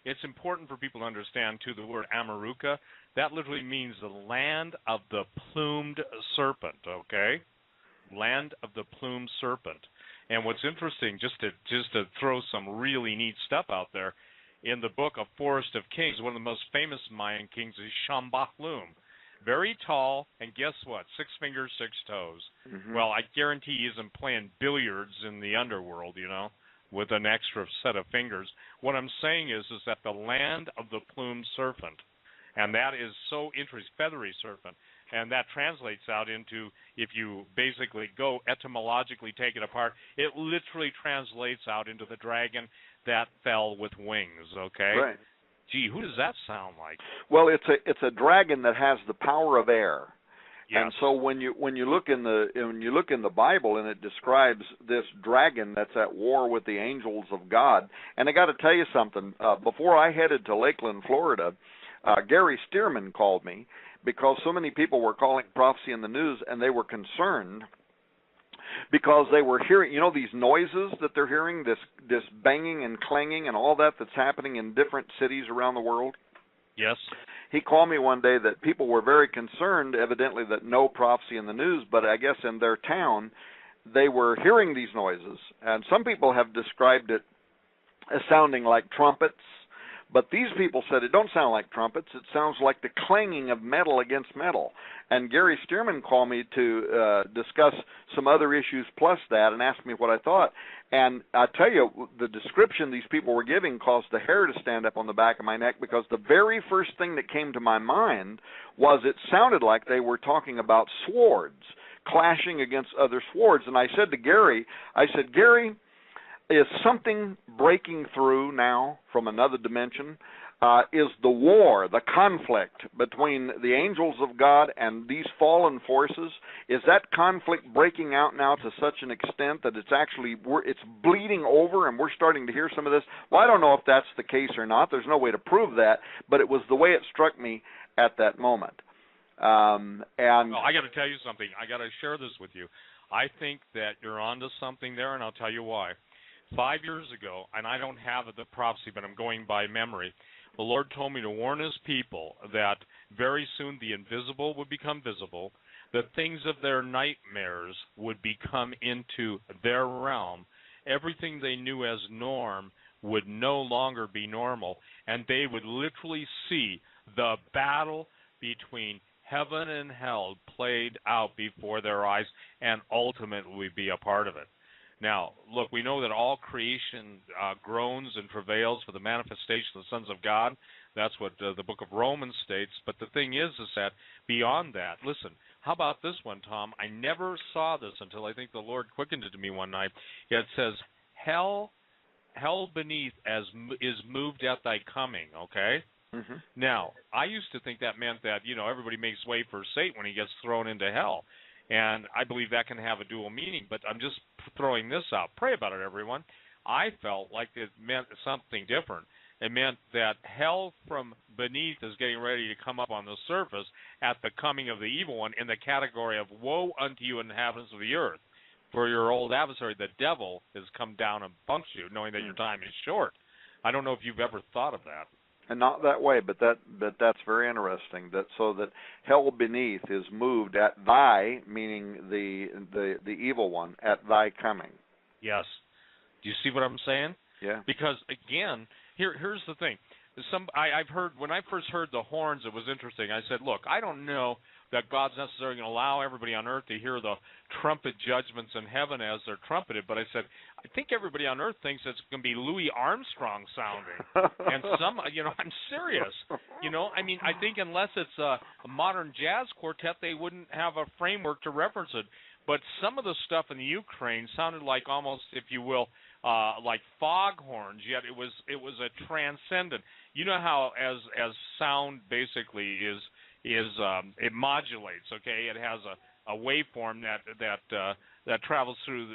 it's important for people to understand, too, the word Amaruka. That literally means the land of the plumed serpent, okay? Land of the plumed serpent. And what's interesting, just to throw some really neat stuff out there, in the book of Forest of Kings, one of the most famous Mayan kings is Shambhala. Very tall, and guess what? 6 fingers, 6 toes. Mm-hmm. Well, I guarantee he isn't playing billiards in the underworld, with an extra set of fingers. What I'm saying is that the land of the plumed serpent, and that is so interesting, feathery serpent, and that translates out into, if you basically go etymologically take it apart, it literally translates out into the dragon that fell with wings, okay? Right. Gee, who does that sound like? Well, it's a dragon that has the power of air. Yes. And so when you look in the Bible, and it describes this dragon that's at war with the angels of God, and I got to tell you something. Before I headed to Lakeland, Florida, Gary Stearman called me because so many people were calling Prophecy in the News, and they were concerned because they were hearing, these noises that they're hearing, this banging and clanging and all that's happening in different cities around the world. Yes. He called me one day that people were very concerned, evidently, that no prophecy in the news, but I guess in their town they were hearing these noises. And some people have described it as sounding like trumpets, but these people said it don't sound like trumpets. It sounds like the clanging of metal against metal. And Gary Stearman called me to discuss some other issues plus that and asked me what I thought. And I tell you, the description these people were giving caused the hair to stand up on the back of my neck, because the very first thing that came to my mind was it sounded like they were talking about swords clashing against other swords. And I said to Gary, Gary, is something breaking through now from another dimension? Is the war, the conflict between the angels of God and these fallen forces, is that conflict breaking out now to such an extent that it's bleeding over and we're starting to hear some of this? Well, I don't know if that's the case or not. There's no way to prove that, but it was the way it struck me at that moment. Well, I got to tell you something. I got to share this with you. I think that you're onto something there, and I'll tell you why. 5 years ago, and I don't have the prophecy, but I'm going by memory, the Lord told me to warn his people that very soon the invisible would become visible, the things of their nightmares would become into their realm, everything they knew as norm would no longer be normal, and they would literally see the battle between heaven and hell played out before their eyes and ultimately be a part of it. Now, look, we know that all creation groans and travails for the manifestation of the sons of God. That's what the book of Romans states. But the thing is that beyond that, listen, how about this one, Tom? I never saw this until I think the Lord quickened it to me one night. It says, hell beneath is moved at thy coming, okay? Mm-hmm. Now, I used to think that meant that, everybody makes way for Satan when he gets thrown into hell. And I believe that can have a dual meaning, but I'm just throwing this out. Pray about it, everyone. I felt like it meant something different. It meant that hell from beneath is getting ready to come up on the surface at the coming of the evil one, in the category of woe unto you, inhabitants of the earth. For your old adversary, the devil, has come down and bumped you, knowing that your time is short. I don't know if you've ever thought of that. And not that way, but that's very interesting. That hell beneath is moved at thy, meaning the evil one, at thy coming. Yes. Do you see what I'm saying? Yeah. Because again, here's the thing. I've heard, when I first heard the horns, it was interesting. I said, look, I don't know that God's necessarily going to allow everybody on earth to hear the trumpet judgments in heaven as they're trumpeted, but I said, I think everybody on earth thinks it's going to be Louis Armstrong sounding. And I'm serious. I think unless it's a modern jazz quartet, they wouldn't have a framework to reference it. But some of the stuff in the Ukraine sounded like almost, if you will, like foghorns, yet it was a transcendent. You know how as sound basically is it modulates, okay? It has a waveform that travels through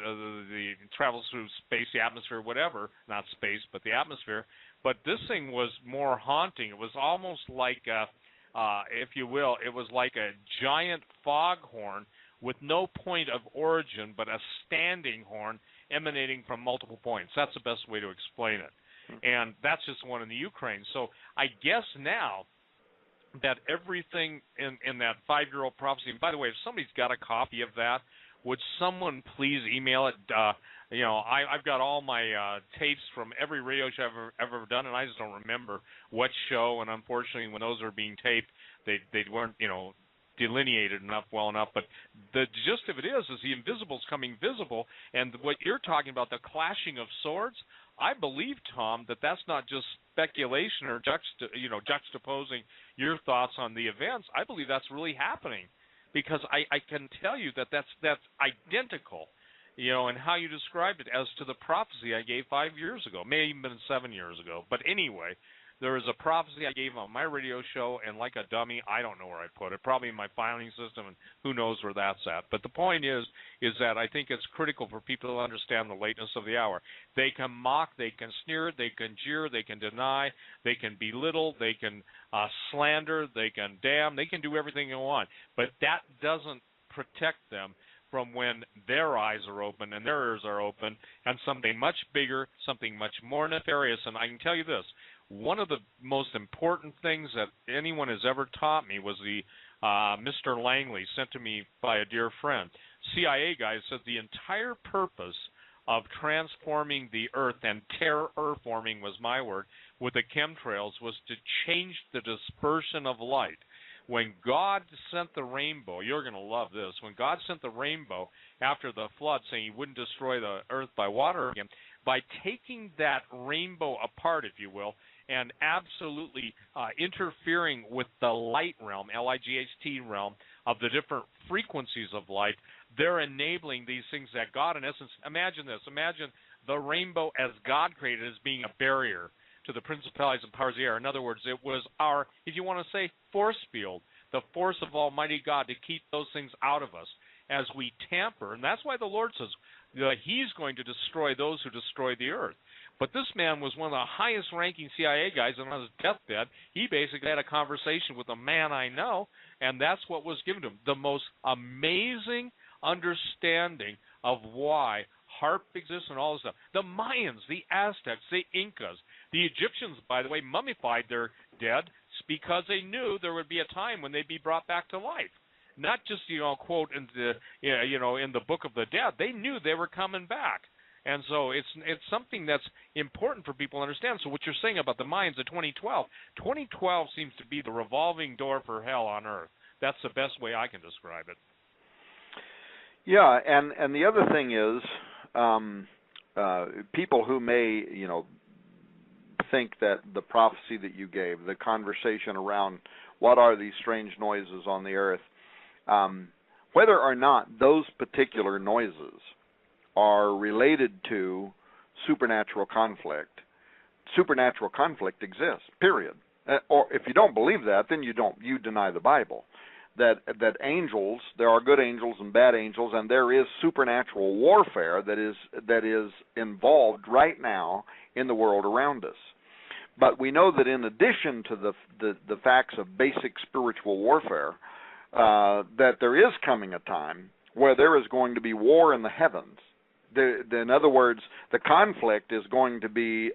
travels through space, the atmosphere, whatever, not space, but the atmosphere. But this thing was more haunting. It was almost like if you will, it was like a giant foghorn with no point of origin, but a standing horn emanating from multiple points. That's the best way to explain it. and that's just one in the Ukraine. So I guess now that everything in that 5-year-old prophecy, and by the way, if somebody's got a copy of that, would someone please email it? I've got all my tapes from every radio show I've ever done, and I just don't remember what show, and unfortunately when those are being taped, they weren't, delineated well enough. But the gist of it is the invisible's coming visible, and what you're talking about, the clashing of swords, I believe, Tom, that's not just speculation or juxtaposing your thoughts on the events. I believe that's really happening, because I can tell you that's identical, and how you described it as to the prophecy I gave 5 years ago, maybe even 7 years ago. But anyway, there is a prophecy I gave on my radio show, and like a dummy, I don't know where I put it, probably in my filing system, and who knows where that's at. But the point is that I think it's critical for people to understand the lateness of the hour. They can mock, they can sneer, they can jeer, they can deny, they can belittle, they can slander, they can damn, they can do everything they want. But that doesn't protect them from when their eyes are open and their ears are open, and something much bigger, something much more nefarious. And I can tell you this, one of the most important things that anyone has ever taught me was the Mr. Langley, sent to me by a dear friend. CIA guy said the entire purpose of transforming the Earth, and terraforming was my word, with the chemtrails, was to change the dispersion of light. When God sent the rainbow, you're going to love this, when God sent the rainbow after the flood, saying he wouldn't destroy the Earth by water again, by taking that rainbow apart, if you will, and absolutely interfering with the light realm, L-I-G-H-T realm, of the different frequencies of light, they're enabling these things that God, in essence, imagine this, imagine the rainbow as God created as being a barrier to the principalities and powers of the air. In other words, it was our, if you want to say, force field, the force of Almighty God to keep those things out of us as we tamper. And that's why the Lord says that he's going to destroy those who destroy the earth. But this man was one of the highest-ranking CIA guys, and on his deathbed, he basically had a conversation with a man I know, and that's what was given to him, the most amazing understanding of why HAARP exists and all this stuff. The Mayans, the Aztecs, the Incas, the Egyptians, by the way, mummified their dead because they knew there would be a time when they'd be brought back to life. Not just, quote in the Book of the Dead. They knew they were coming back. And so it's something that's important for people to understand. So what you're saying about the Mayans of 2012 seems to be the revolving door for hell on earth. That's the best way I can describe it. Yeah, and the other thing is, people who may, think that the prophecy that you gave, the conversation around what are these strange noises on the earth, whether or not those particular noises are related to supernatural conflict exists, period. Or if you don't believe that, then you deny the Bible. That angels, there are good angels and bad angels, and there is supernatural warfare that is involved right now in the world around us. But we know that in addition to the facts of basic spiritual warfare, that there is coming a time where there is going to be war in the heavens. In other words, the conflict is going to be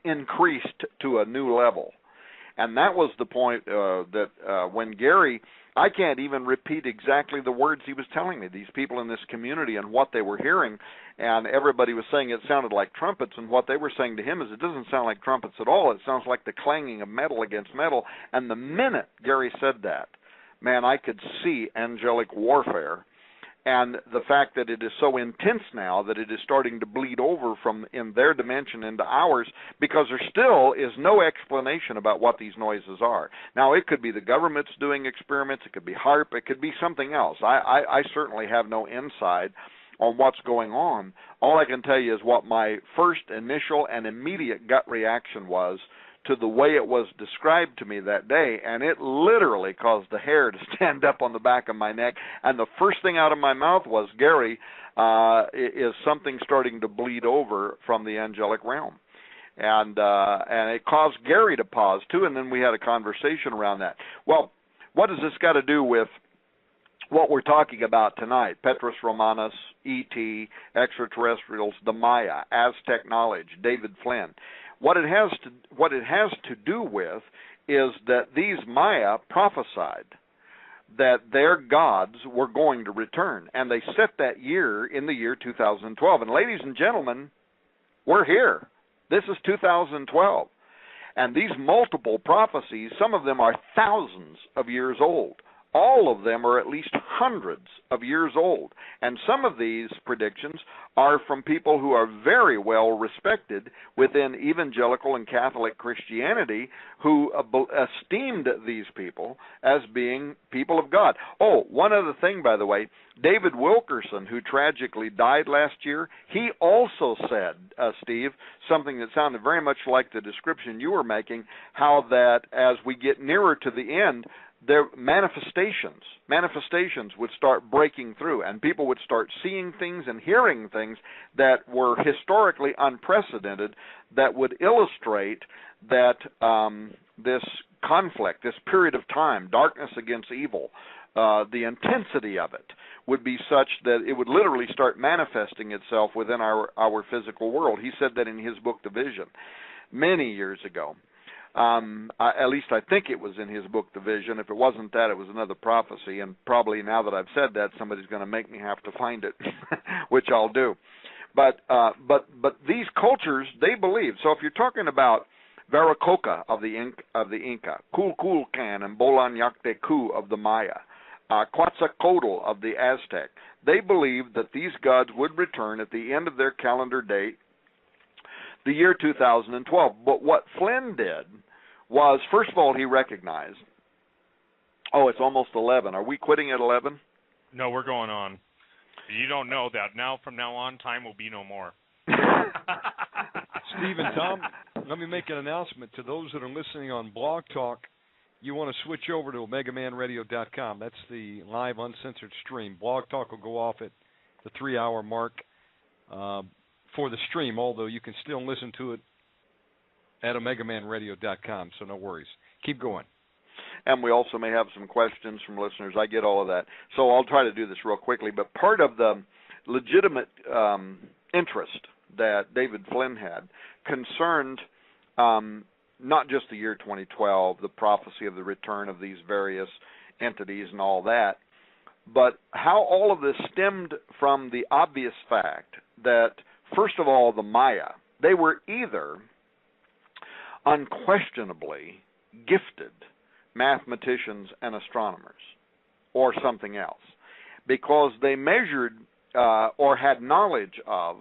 increased to a new level. And that was the point that when Gary, I can't even repeat exactly the words he was telling me, these people in this community and what they were hearing, and everybody was saying it sounded like trumpets, and what they were saying to him is it doesn't sound like trumpets at all. It sounds like the clanging of metal against metal. And the minute Gary said that, man, I could see angelic warfare. And the fact that it is so intense now that it is starting to bleed over from in their dimension into ours, because there still is no explanation about what these noises are. Now, it could be the government's doing experiments, it could be HAARP, it could be something else. I certainly have no insight on what's going on. All I can tell you is what my first initial and immediate gut reaction was to the way it was described to me that day, and it literally caused the hair to stand up on the back of my neck, and the first thing out of my mouth was, Gary, is something starting to bleed over from the angelic realm? And it caused Gary to pause, too, and then we had a conversation around that. Well, what does this got to do with what we're talking about tonight? Petrus Romanus, E.T., extraterrestrials, the Maya, Aztec knowledge, David Flynn. What it has to do with is that these Maya prophesied that their gods were going to return, and they set that year in the year 2012. And ladies and gentlemen, we're here. This is 2012. And these multiple prophecies, some of them are thousands of years old. All of them are at least hundreds of years old. And some of these predictions are from people who are very well respected within evangelical and Catholic Christianity, who esteemed these people as being people of God. Oh, one other thing, by the way, David Wilkerson, who tragically died last year, he also said, Steve, something that sounded very much like the description you were making, how that as we get nearer to the end, their manifestations would start breaking through, and people would start seeing things and hearing things that were historically unprecedented, that would illustrate that this conflict, this period of time, darkness against evil, the intensity of it would be such that it would literally start manifesting itself within our physical world. He said that in his book, The Vision, many years ago. At least I think it was in his book, The Vision. If it wasn't that, it was another prophecy. And probably now that I've said that, somebody's going to make me have to find it, which I'll do. But these cultures, they believe. So if you're talking about Viracocha of the Inca, Kulkulcan and Bolanyactecu of the Maya, Quetzalcoatl of the Aztec, they believed that these gods would return at the end of their calendar date, the year 2012. But what Flynn did was, first of all, he recognized, oh, it's almost 11. Are we quitting at 11? No, we're going on. You don't know that. Now, from now on, time will be no more. Steve and Tom, let me make an announcement to those that are listening on Blog Talk. You want to switch over to OmegaManRadio.com. That's the live, uncensored stream. Blog Talk will go off at the 3-hour mark for the stream, although you can still listen to it at OmegaManRadio.com, so no worries. Keep going. And we also may have some questions from listeners. I get all of that. So I'll try to do this real quickly. But part of the legitimate interest that David Flynn had concerned not just the year 2012, the prophecy of the return of these various entities and all that, but how all of this stemmed from the obvious fact that, first of all, the Maya, they were either unquestionably gifted mathematicians and astronomers or something else, because they measured or had knowledge of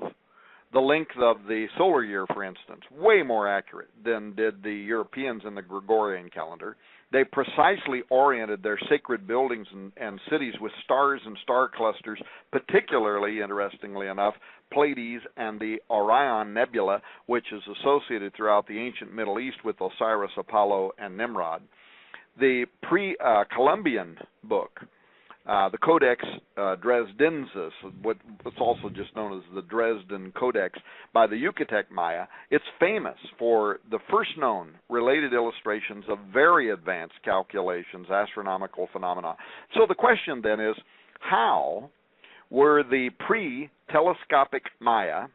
the length of the solar year, for instance, way more accurate than did the Europeans in the Gregorian calendar. They precisely oriented their sacred buildings and cities with stars and star clusters, particularly, interestingly enough, Pleiades and the Orion Nebula, which is associated throughout the ancient Middle East with Osiris, Apollo, and Nimrod. The pre-Columbian book, the Codex Dresdensis, what's also just known as the Dresden Codex by the Yucatec Maya, it's famous for the first known related illustrations of very advanced calculations, astronomical phenomena. So the question then is, how were the pre-telescopic Maya,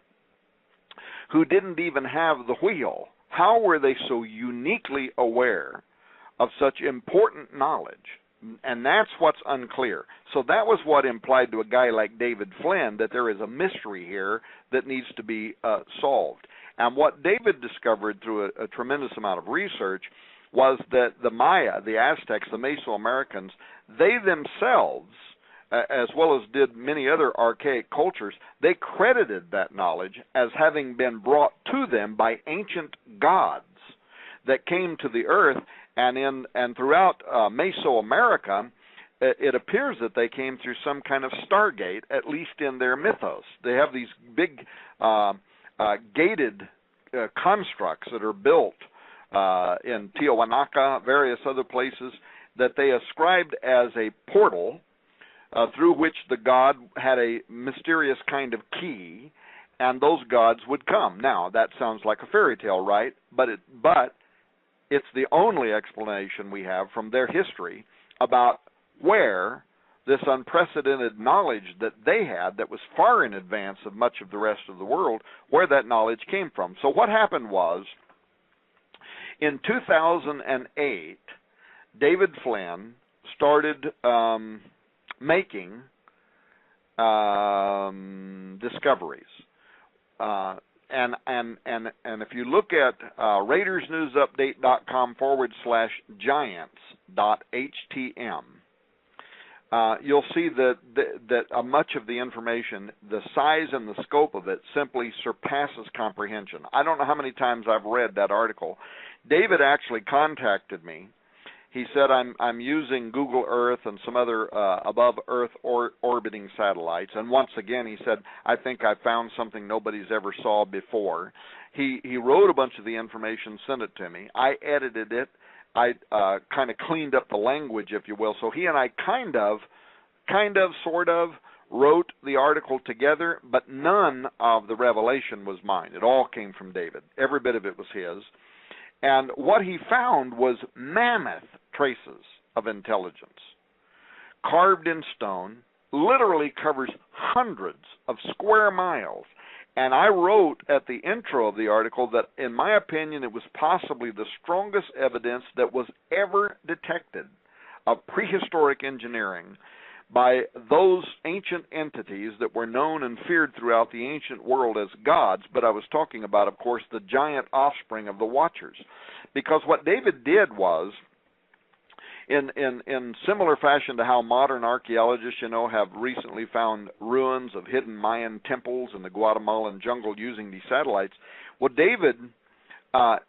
who didn't even have the wheel, how were they so uniquely aware of such important knowledge? And that's what's unclear. So that was what implied to a guy like David Flynn that there is a mystery here that needs to be solved. And what David discovered through a tremendous amount of research was that the Maya, the Aztecs, the Mesoamericans, they themselves, as well as did many other archaic cultures, they credited that knowledge as having been brought to them by ancient gods that came to the earth. And throughout Mesoamerica, it appears that they came through some kind of stargate, at least in their mythos. They have these big gated constructs that are built in Tiahuanaca, various other places, that they ascribed as a portal through which the god had a mysterious kind of key, and those gods would come. Now, that sounds like a fairy tale, right? But it's the only explanation we have from their history about where this unprecedented knowledge that they had that was far in advance of much of the rest of the world, where that knowledge came from. So what happened was In 2008, David Flynn started making discoveries. And if you look at RaidersNewsUpdate.com/giants.htm, you'll see that much of the information, the size and the scope of it, simply surpasses comprehension. I don't know how many times I've read that article. David actually contacted me. He said, I'm using Google Earth and some other above Earth orbiting satellites. And once again, he said, I think I found something nobody's ever saw before. He wrote a bunch of the information, sent it to me. I edited it. I kind of cleaned up the language, if you will. So he and I kind of, sort of, wrote the article together, but none of the revelation was mine. It all came from David. Every bit of it was his. And what he found was mammoth traces of intelligence, carved in stone, literally covers hundreds of square miles. And I wrote at the intro of the article that, in my opinion, it was possibly the strongest evidence that was ever detected of prehistoric engineering by those ancient entities that were known and feared throughout the ancient world as gods. But I was talking about, of course, the giant offspring of the Watchers. Because what David did was, in similar fashion to how modern archaeologists, have recently found ruins of hidden Mayan temples in the Guatemalan jungle using these satellites, well, David,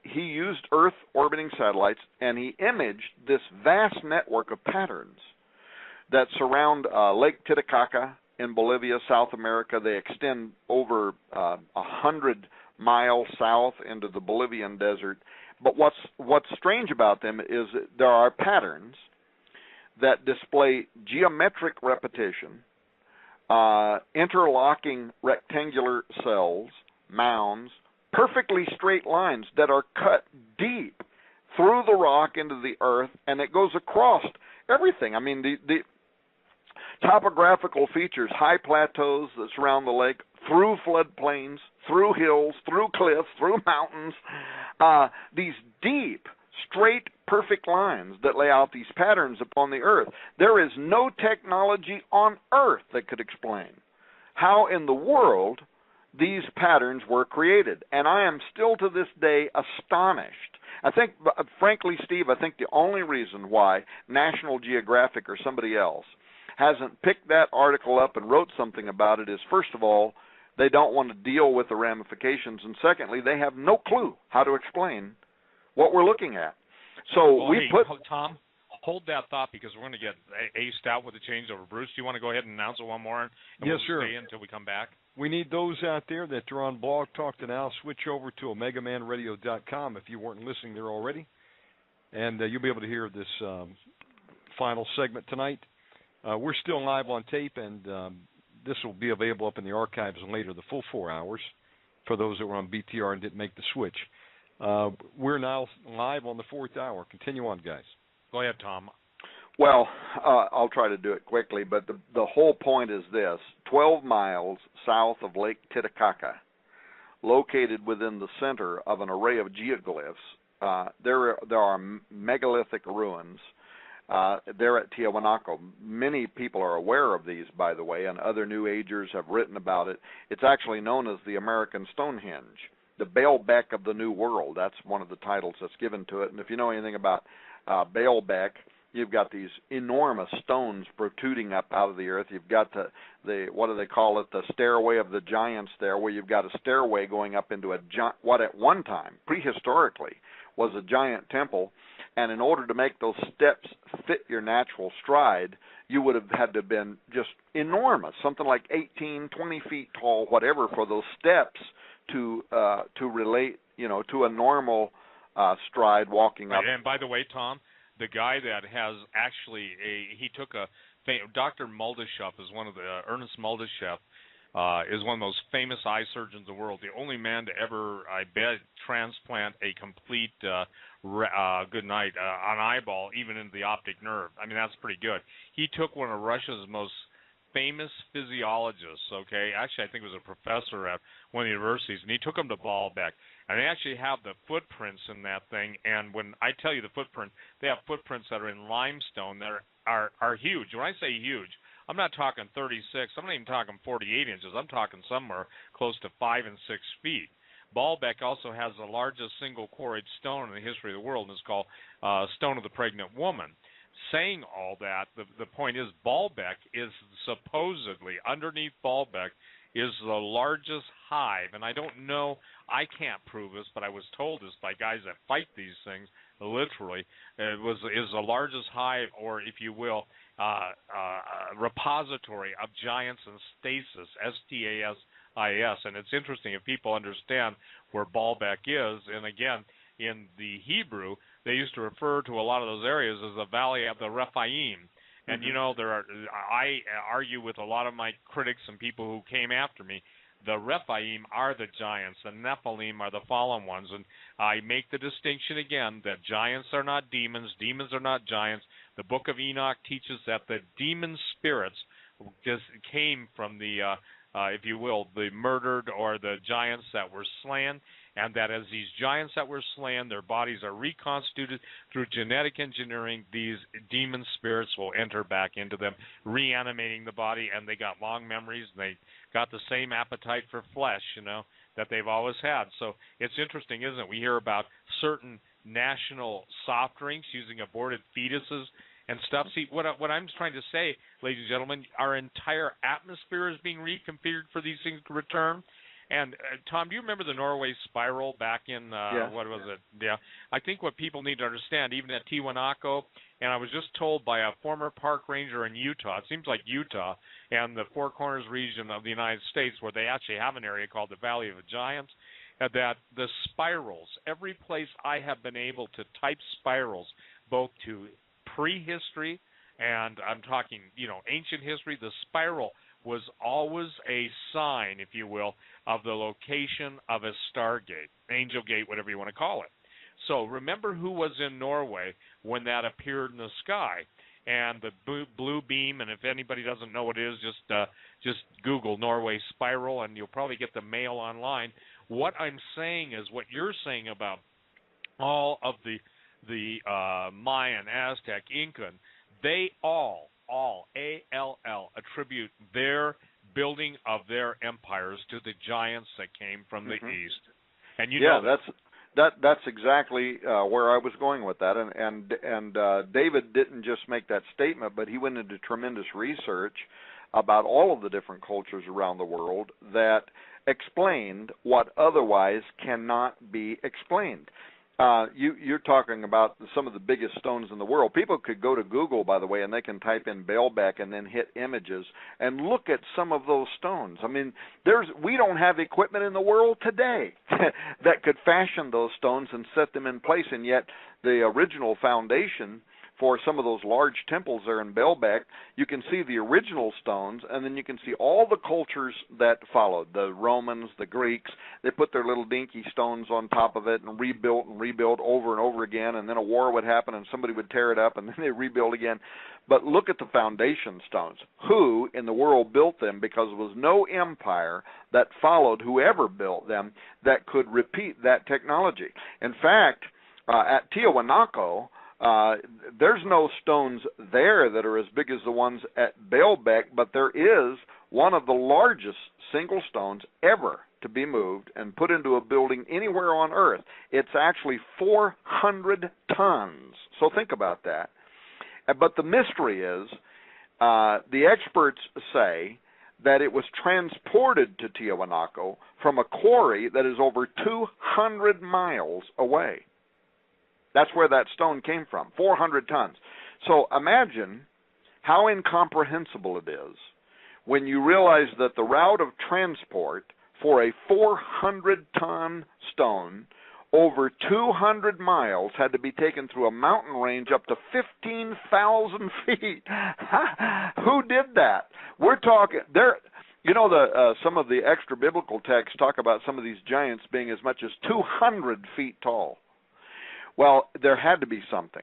he used Earth orbiting satellites, and he imaged this vast network of patterns that surround Lake Titicaca in Bolivia, South America. They extend over 100 miles south into the Bolivian desert. But what's strange about them is that there are patterns that display geometric repetition, interlocking rectangular cells, mounds, perfectly straight lines that are cut deep through the rock into the earth, and it goes across everything. I mean, the topographical features, high plateaus that surround the lake, through floodplains, through hills, through cliffs, through mountains, these deep, straight, perfect lines that lay out these patterns upon the earth. There is no technology on earth that could explain how in the world these patterns were created. And I am still to this day astonished. I think, frankly, Steve, I think the only reason why National Geographic or somebody else hasn't picked that article up and wrote something about it is, first of all, they don't want to deal with the ramifications, and secondly, they have no clue how to explain what we're looking at. So Tom, hold that thought, because we're going to get aced out with the changeover. Bruce, do you want to go ahead and announce it one more? And yes, we'll sir. Stay until we come back. We need those out there that are on Blog Talk to now switch over to OmegaManRadio.com if you weren't listening there already, and you'll be able to hear this final segment tonight. We're still live on tape, and this will be available up in the archives later, the full 4 hours, for those that were on BTR and didn't make the switch. We're now live on the 4th hour. Continue on, guys. Go ahead, Tom. Well, I'll try to do it quickly, but the whole point is this. 12 miles south of Lake Titicaca, located within the center of an array of geoglyphs, there are megalithic ruins. There at Tiahuanaco. Many people are aware of these, by the way, and other New Agers have written about it. It's actually known as the American Stonehenge, the Baalbek of the New World. That's one of the titles that's given to it. And if you know anything about Baalbek, you've got these enormous stones protruding up out of the earth. You've got the what do they call it, the stairway of the giants there, where you've got a stairway going up into what at one time, prehistorically, was a giant temple. And in order to make those steps fit your natural stride, you would have had to have been just enormous, something like 18, 20 feet tall, whatever, for those steps to relate, to a normal stride walking up. And by the way, Tom, the guy that has actually Dr. Muldeshef is one of the Ernest Muldeshef is one of the most famous eye surgeons in the world. The only man to ever, I bet, transplant a complete an eyeball, even into the optic nerve. I mean, that's pretty good. He took one of Russia's most famous physiologists, okay? Actually, I think it was a professor at one of the universities, and he took him to Baalbek. And they actually have the footprints in that thing. And when I tell you the footprint, they have footprints that are in limestone that are huge. When I say huge, I'm not talking 36. I'm not even talking 48 inches. I'm talking somewhere close to 5 and 6 feet. Baalbek also has the largest single quarried stone in the history of the world, and it's called Stone of the Pregnant Woman. Saying all that, the point is Baalbek is supposedly, underneath Baalbek, is the largest hive, and I don't know, I can't prove this, but I was told this by guys that fight these things, literally, is the largest hive, or if you will, repository of giants in stasis, S-T-A-S-I-S, and it's interesting if people understand where Baalbek is, and again, in the Hebrew, they used to refer to a lot of those areas as the Valley of the Rephaim. And, you know, I argue with a lot of my critics and people who came after me. The Rephaim are the giants. The Nephilim are the fallen ones. And I make the distinction again that giants are not demons. Demons are not giants. The book of Enoch teaches that the demon spirits just came from the, if you will, the murdered or the giants that were slain. And that as these giants that were slain, their bodies are reconstituted through genetic engineering, these demon spirits will enter back into them, reanimating the body, and they got long memories, and they got the same appetite for flesh, you know, that they've always had. So it's interesting, isn't it? We hear about certain national soft drinks using aborted fetuses and stuff. See, what I'm trying to say, ladies and gentlemen, our entire atmosphere is being reconfigured for these things to return. And, Tom, do you remember the Norway spiral back in, what was it? Yeah. I think what people need to understand, even at Tiwanaku, and I was just told by a former park ranger in Utah, it seems like Utah and the Four Corners region of the United States, where they actually have an area called the Valley of the Giants, that the spirals, every place I have been able to type spirals, both to prehistory and I'm talking, you know, ancient history, the spiral was always a sign, if you will, of the location of a stargate, angel gate, whatever you want to call it. So remember who was in Norway when that appeared in the sky, and the blue beam. And if anybody doesn't know what it is, just Google Norway spiral, and you'll probably get the mail online. What I'm saying is what you're saying about all of the Mayan, Aztec, Incan, they all A-L-L, attribute their building of their empires to the giants that came from the east. And you know that's exactly where I was going with that. And David didn't just make that statement, but he went into tremendous research about all of the different cultures around the world that explained what otherwise cannot be explained. You're talking about some of the biggest stones in the world. People could go to Google, by the way, and they can type in Baalbek and then hit images and look at some of those stones. I mean, we don't have equipment in the world today that could fashion those stones and set them in place, and yet the original foundation for some of those large temples there in Baalbek, you can see the original stones, and then you can see all the cultures that followed. The Romans, the Greeks, they put their little dinky stones on top of it and rebuilt over and over again, and then a war would happen and somebody would tear it up and then they rebuild again. But look at the foundation stones. Who in the world built them? Because there was no empire that followed whoever built them that could repeat that technology. In fact, at Tiwanaku, there's no stones there that are as big as the ones at Baalbek, but there is one of the largest single stones ever to be moved and put into a building anywhere on Earth. It's actually 400 tons. So think about that. But the mystery is, the experts say that it was transported to Tiwanaku from a quarry that is over 200 miles away. That's where that stone came from, 400 tons. So imagine how incomprehensible it is when you realize that the route of transport for a 400-ton stone over 200 miles had to be taken through a mountain range up to 15,000 feet. Who did that? We're talking there. You know, some of the extra biblical texts talk about some of these giants being as much as 200 feet tall. Well, there had to be something,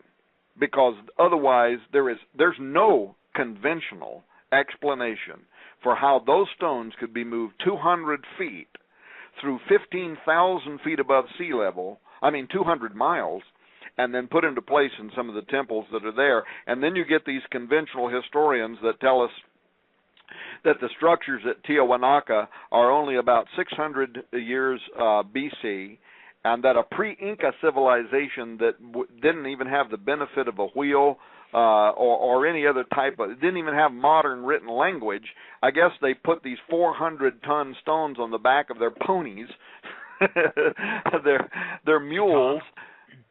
because otherwise there's no conventional explanation for how those stones could be moved 200 feet through 15,000 feet above sea level, 200 miles, and then put into place in some of the temples that are there. And then you get these conventional historians that tell us that the structures at Tiahuanaca are only about 600 years BC, and that a pre-Inca civilization that didn't even have the benefit of a wheel or any other type of, didn't even have modern written language. I guess they put these 400-ton stones on the back of their ponies, their mules,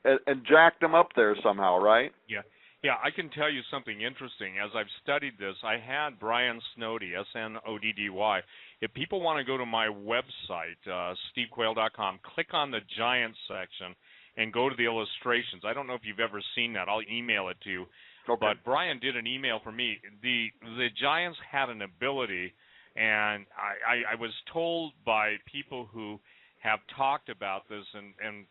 and jacked them up there somehow, right? Yeah. Yeah, I can tell you something interesting. As I've studied this, I had Brian Snoddy, SNODDY. If people want to go to my website, stevequayle.com, click on the Giants section and go to the illustrations. I don't know if you've ever seen that. I'll email it to you. Okay. But Brian did an email for me. The Giants had an ability, and I was told by people who have talked about this and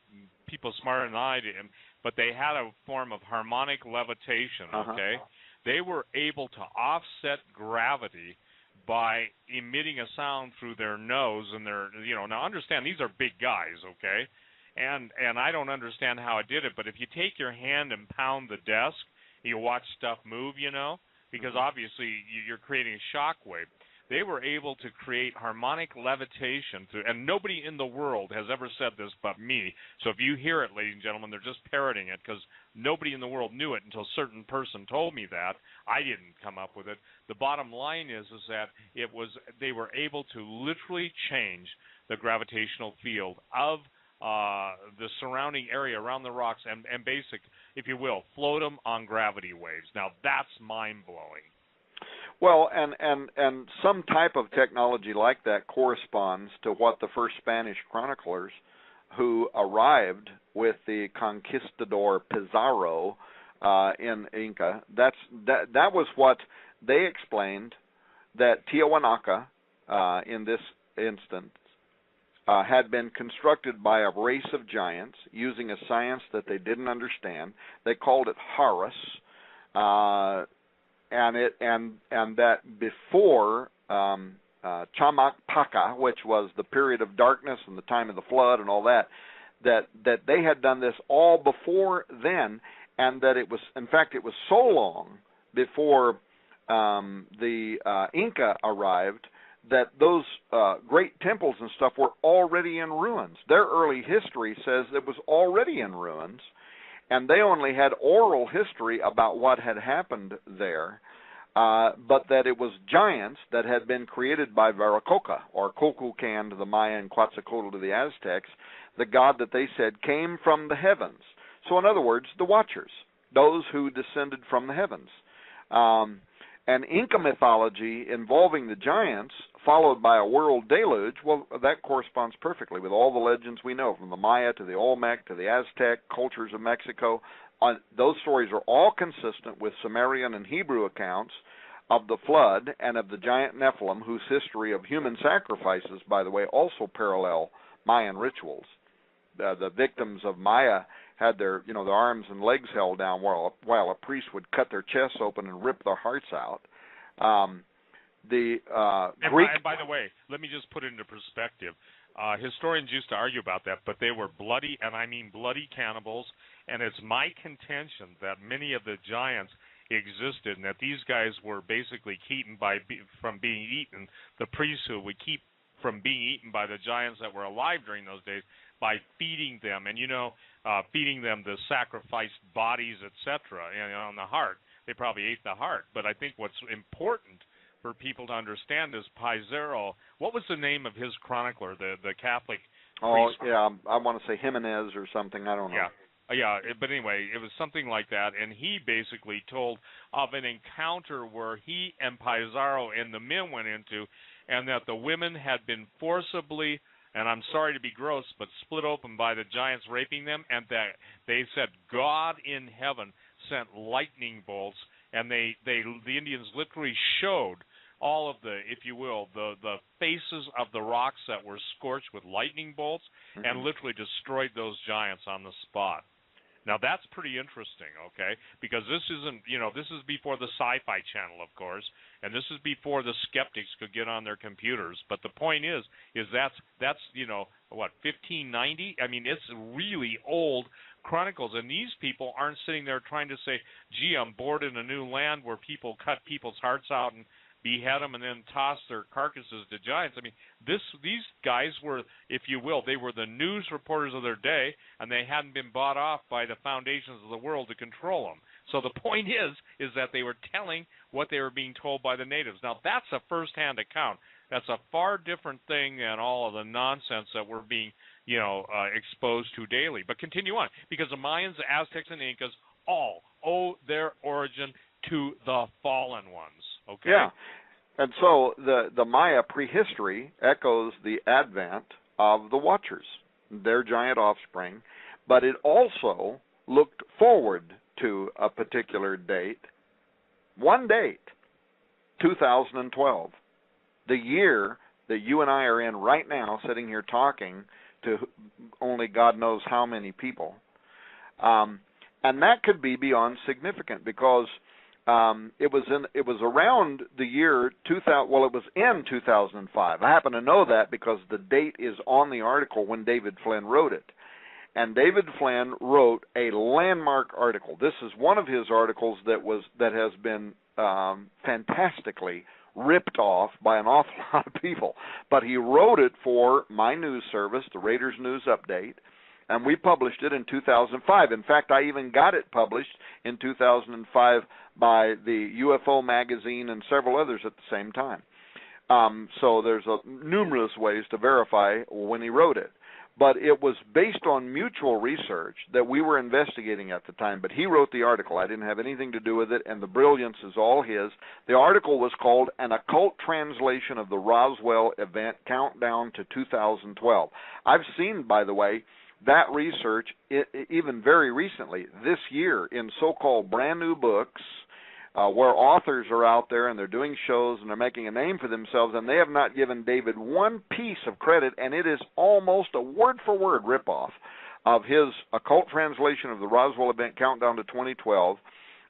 people smarter than I did, but they had a form of harmonic levitation, okay? They were able to offset gravity by emitting a sound through their nose and their, now understand these are big guys, okay? And I don't understand how it did it, but if you take your hand and pound the desk, you watch stuff move, because obviously you're creating a shock wave. They were able to create harmonic levitation, and nobody in the world has ever said this but me. So if you hear it, ladies and gentlemen, they're just parroting it because nobody in the world knew it until a certain person told me that. I didn't come up with it. The bottom line is that they were able to literally change the gravitational field of the surrounding area around the rocks and basic, if you will, float them on gravity waves. Now that's mind-blowing. Well, and some type of technology like that corresponds to what the first Spanish chroniclers who arrived with the conquistador Pizarro in Inca, that was what they explained, that Tiahuanaca, in this instance, had been constructed by a race of giants using a science that they didn't understand. They called it Horus. And that before Chamac-Paca, which was the period of darkness and the time of the flood and all that they had done this all before then, and that it was so long before the Inca arrived that those great temples and stuff were already in ruins. Their early history says it was already in ruins, and they only had oral history about what had happened there, but that it was giants that had been created by Viracocha, or Kukulcan to the Maya and Quetzalcoatl to the Aztecs, the god that they said came from the heavens. So in other words, the Watchers, those who descended from the heavens. And Inca mythology involving the giants, followed by a world deluge, well, that corresponds perfectly with all the legends we know, from the Maya to the Olmec to the Aztec cultures of Mexico. Those stories are all consistent with Sumerian and Hebrew accounts of the flood and of the giant Nephilim, whose history of human sacrifices, by the way, also parallel Mayan rituals. The victims of Maya had their arms and legs held down while a priest would cut their chests open and rip their hearts out. Greek. And by the way, let me just put it into perspective. Historians used to argue about that, but they were bloody, and I mean bloody cannibals. And it's my contention that many of the giants existed, and that these guys were basically kept from being eaten. The priesthood would keep from being eaten by the giants that were alive during those days by feeding them, and feeding them the sacrificed bodies, etc. On the heart. They probably ate the heart. But I think what's important for people to understand is Pizarro. What was the name of his chronicler, the Catholic priest? Oh, yeah, I want to say Jimenez or something. I don't know. Yeah, but anyway, it was something like that, and he basically told of an encounter where he and Pizarro and the men went into, and that the women had been forcibly, and I'm sorry to be gross, but split open by the giants raping them, and that they said God in heaven sent lightning bolts, and the Indians literally showed all of the, if you will, the faces of the rocks that were scorched with lightning bolts, and literally destroyed those giants on the spot. Now that's pretty interesting, okay? Because this isn't, this is before the Sci-Fi Channel, of course, and this is before the skeptics could get on their computers. But the point is that's 1590? I mean, it's really old chronicles, and these people aren't sitting there trying to say, gee, I'm bored in a new land where people cut people's hearts out and behead them and then toss their carcasses to giants. I mean, these guys were, if you will, they were the news reporters of their day, and they hadn't been bought off by the foundations of the world to control them. So the point is that they were telling what they were being told by the natives. Now, that's a first-hand account. That's a far different thing than all of the nonsense that we're being, exposed to daily. But continue on, because the Mayans, the Aztecs, and Incas all owe their origin to the fallen ones. Okay. Yeah, and so the Maya prehistory echoes the advent of the Watchers, their giant offspring, but it also looked forward to a particular date, one date, 2012, the year that you and I are in right now, sitting here talking to only God knows how many people, and that could be beyond significant because it was around the year 2000. Well, it was in 2005. I happen to know that because the date is on the article when David Flynn wrote it. And David Flynn wrote a landmark article. This is one of his articles that has been fantastically ripped off by an awful lot of people. But he wrote it for my news service, the Raiders News Update, and we published it in 2005. In fact, I even got it published in 2005 by the UFO magazine and several others at the same time. So there's numerous ways to verify when he wrote it. But it was based on mutual research that we were investigating at the time. But he wrote the article. I didn't have anything to do with it, and the brilliance is all his. The article was called An Occult Translation of the Roswell Event Countdown to 2012. I've seen, by the way, that research, even very recently, this year, in so-called brand new books, where authors are out there and they're doing shows and they're making a name for themselves, and they have not given David one piece of credit, and it is almost a word-for-word ripoff of his occult translation of the Roswell Event Countdown to 2012.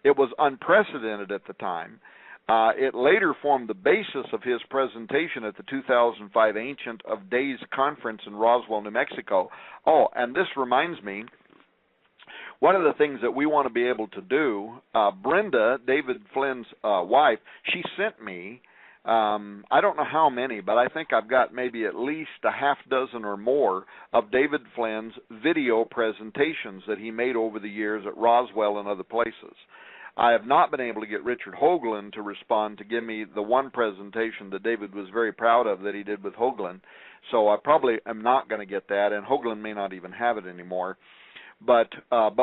It was unprecedented at the time. It later formed the basis of his presentation at the 2005 Ancient of Days Conference in Roswell, New Mexico. Oh, and this reminds me, one of the things that we want to be able to do, Brenda, David Flynn's wife, she sent me, I don't know how many, but I think I've got maybe at least a half dozen or more of David Flynn's video presentations that he made over the years at Roswell and other places. I have not been able to get Richard Hoagland to respond to give me the one presentation that David was very proud of that he did with Hoagland, so I probably am not going to get that, and Hoagland may not even have it anymore. But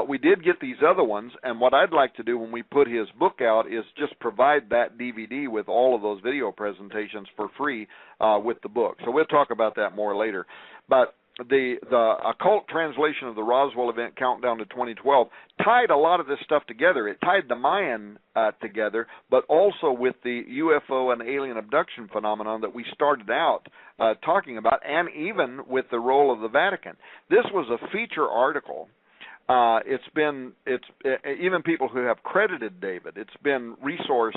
we did get these other ones, and what I'd like to do when we put his book out is just provide that DVD with all of those video presentations for free with the book. So we'll talk about that more later. But the occult translation of the Roswell Event Countdown to 2012 tied a lot of this stuff together. It tied the Mayan together, but also with the UFO and alien abduction phenomenon that we started out talking about, and even with the role of the Vatican. This was a feature article. It's even people who have credited David, it's been resourced,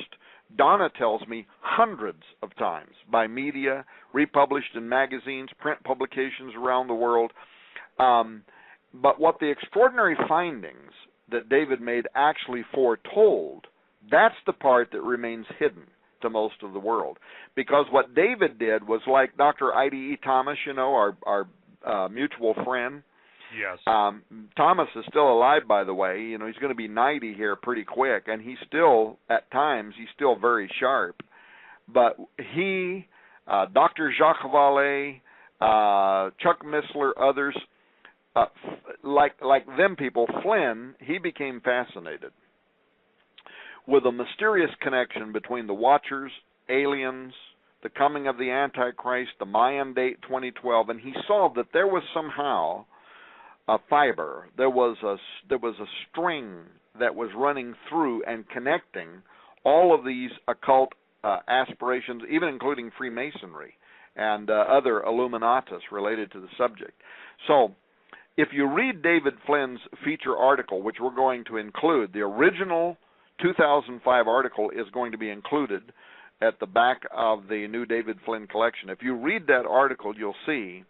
Donna tells me, hundreds of times by media, republished in magazines, print publications around the world. But what the extraordinary findings that David made actually foretold, that's the part that remains hidden to most of the world. Because what David did was like Dr. I.D.E. Thomas, our mutual friend. Yes. Thomas is still alive, by the way. He's going to be 90 here pretty quick, and he's still, at times, he's still very sharp. But he, Dr. Jacques Vallée, Chuck Missler, others, like them people, Flynn, he became fascinated with a mysterious connection between the Watchers, aliens, the coming of the Antichrist, the Mayan date 2012, and he saw that there was somehow a fiber, there was a string that was running through and connecting all of these occult aspirations, even including Freemasonry and other Illuminatus related to the subject. So if you read David Flynn's feature article, which we're going to include, the original 2005 article is going to be included at the back of the new David Flynn collection. If you read that article, you'll see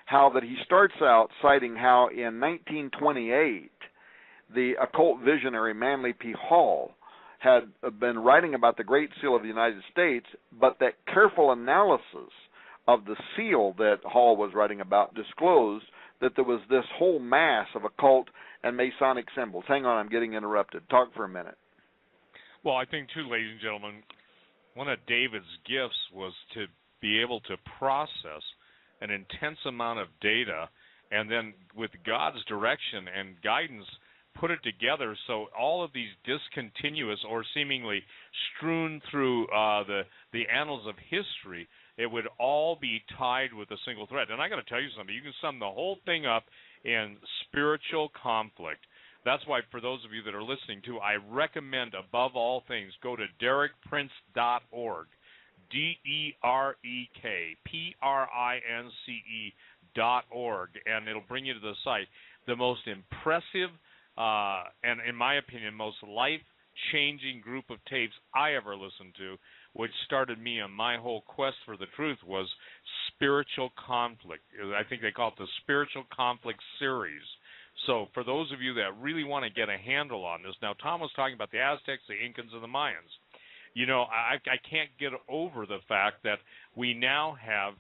how that he starts out citing how in 1928 the occult visionary Manly P. Hall had been writing about the Great Seal of the United States, but that careful analysis of the seal that Hall was writing about disclosed that there was this whole mass of occult and Masonic symbols. Hang on, I'm getting interrupted. Talk for a minute. Well, I think, too, ladies and gentlemen, one of David's gifts was to be able to process an intense amount of data and then, with God's direction and guidance, put it together so all of these discontinuous or seemingly strewn through the annals of history, it would all be tied with a single thread. And I got to tell you something. You can sum the whole thing up in spiritual conflict. That's why, for those of you that are listening to, I recommend above all things go to DerekPrince.org, DerekPrince.org, and it'll bring you to the site. The most impressive and, in my opinion, most life-changing group of tapes I ever listened to, which started me on my whole quest for the truth, was Spiritual Conflict. I think they call it the Spiritual Conflict series. So for those of you that really want to get a handle on this, now Tom was talking about the Aztecs, the Incans, and the Mayans. You know, I can't get over the fact that we now have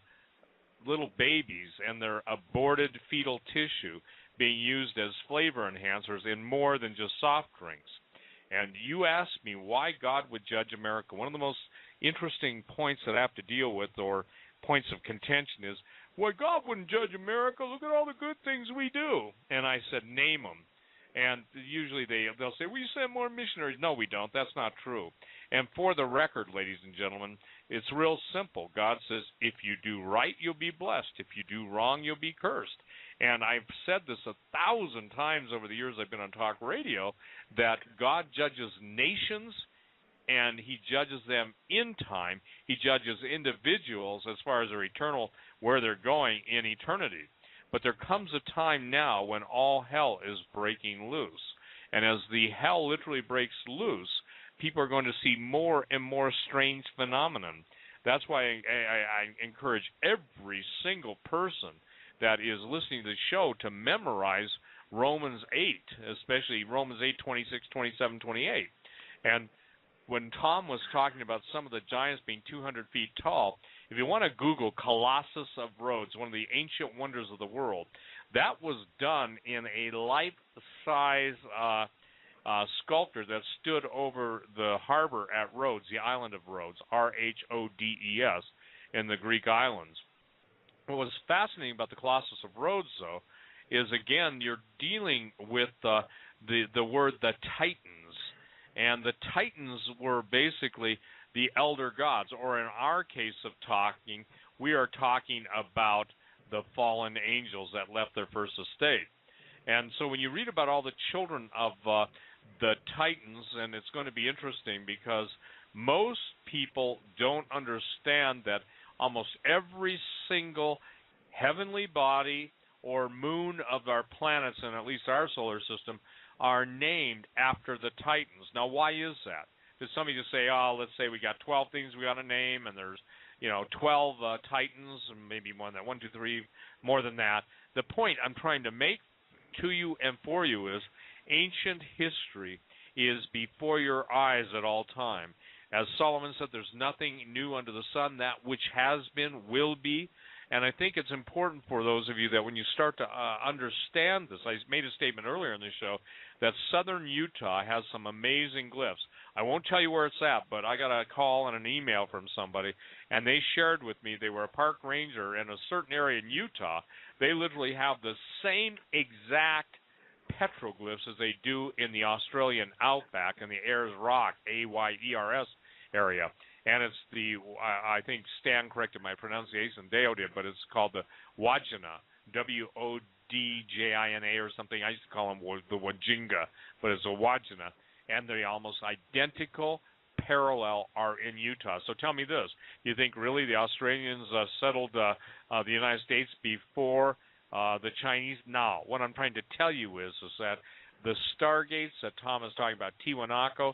little babies and their aborted fetal tissue being used as flavor enhancers in more than just soft drinks. And you asked me why God would judge America. One of the most interesting points that I have to deal with, or points of contention, is, well, God wouldn't judge America. Look at all the good things we do. And I said, name them. And usually they'll say, we send more missionaries. No, we don't. That's not true. And for the record, ladies and gentlemen, it's real simple. God says, if you do right, you'll be blessed. If you do wrong, you'll be cursed. And I've said this 1,000 times over the years I've been on talk radio, that God judges nations, and he judges them in time. He judges individuals as far as their eternal, where they're going in eternity. But there comes a time now when all hell is breaking loose. And as the hell literally breaks loose, people are going to see more and more strange phenomenon. That's why I encourage every single person that is listening to the show to memorize Romans 8, especially Romans 8, 26, 27, 28. And when Tom was talking about some of the giants being 200 feet tall, if you want to Google Colossus of Rhodes, one of the ancient wonders of the world, that was done in a life-size sculpture that stood over the harbor at Rhodes, the island of Rhodes, Rhodes, in the Greek islands. What was fascinating about the Colossus of Rhodes, though, is, again, you're dealing with the word the Titans. And the Titans were basically the elder gods, or in our case of talking, we are talking about the fallen angels that left their first estate. And so when you read about all the children of the Titans, and it's going to be interesting because most people don't understand that almost every single heavenly body or moon of our planets, and at least our solar system, are named after the Titans. Now, why is that? Does somebody just say, oh, let's say we got 12 things we got to name, and there's, 12 Titans, and maybe more than that, 1, 2, 3, more than that. The point I'm trying to make to you and for you is ancient history is before your eyes at all time. As Solomon said, there's nothing new under the sun. That which has been will be. And I think it's important for those of you that when you start to understand this, I made a statement earlier in the show that southern Utah has some amazing glyphs. I won't tell you where it's at, but I got a call and an email from somebody, and they shared with me they were a park ranger in a certain area in Utah. They literally have the same exact petroglyphs as they do in the Australian outback in the Ayers Rock, Ayers area. And it's the, I think Stan corrected my pronunciation, Deo did, but it's called the Wodjina, W-O-D-J-I-N-A or something. I used to call them the Wajinga, but it's a Wodjina. And the almost identical parallel are in Utah. So tell me this, you think really the Australians settled the United States before the Chinese. Now, what I'm trying to tell you is that the stargates that Tom is talking about, Tiwanaku,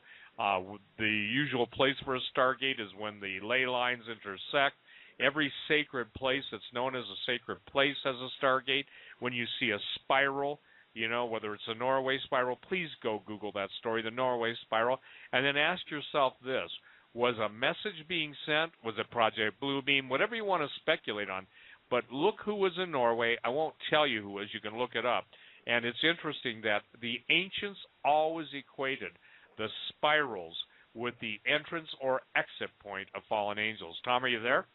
the usual place for a stargate is when the ley lines intersect. Every sacred place that's known as a sacred place has a stargate. When you see a spiral, whether it's a Norway spiral, please go Google that story, the Norway spiral, and then ask yourself this. Was a message being sent? Was it Project Bluebeam? Whatever you want to speculate on. But look who was in Norway. I won't tell you who was. You can look it up. And it's interesting that the ancients always equated the spirals with the entrance or exit point of fallen angels. Tom, are you there?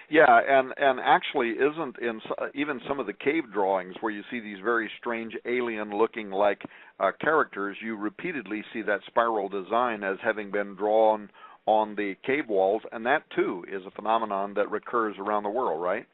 Yeah, and actually isn't in even some of the cave drawings where you see these very strange alien-looking like characters, you repeatedly see that spiral design as having been drawn on the cave walls, and that too is a phenomenon that recurs around the world, right?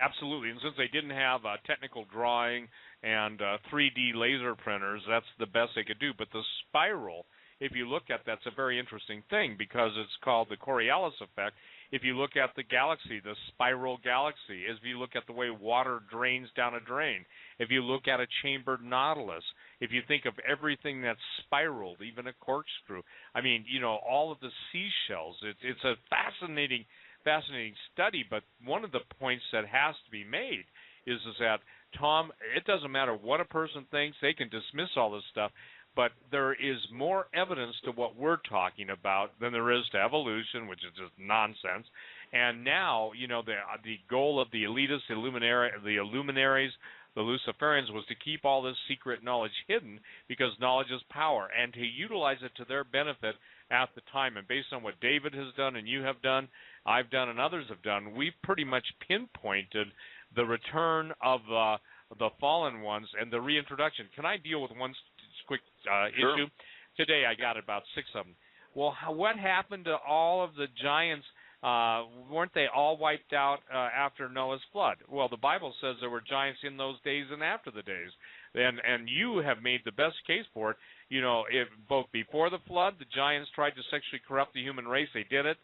Absolutely, and since they didn't have technical drawing and 3D laser printers, that's the best they could do. But the spiral, if you look at that's a very interesting thing because it's called the Coriolis effect. If you look at the galaxy, the spiral galaxy, if you look at the way water drains down a drain, if you look at a chambered nautilus, if you think of everything that's spiraled, even a corkscrew, I mean, all of the seashells, it's a fascinating study, but one of the points that has to be made is that, Tom, it doesn't matter what a person thinks, they can dismiss all this stuff, but there is more evidence to what we're talking about than there is to evolution, which is just nonsense. And now, the goal of the elitists, the luminaries, the Luciferians was to keep all this secret knowledge hidden because knowledge is power, and to utilize it to their benefit at the time. And based on what David has done and you have done, I've done and others have done, we've pretty much pinpointed the return of the fallen ones and the reintroduction. Can I deal with one quick Sure. issue? Today I got about 6 of them. Well, what happened to all of the giants? Weren't they all wiped out after Noah's flood? Well, the Bible says there were giants in those days and after the days. And you have made the best case for it. If both before the flood, the giants tried to sexually corrupt the human race. They did it.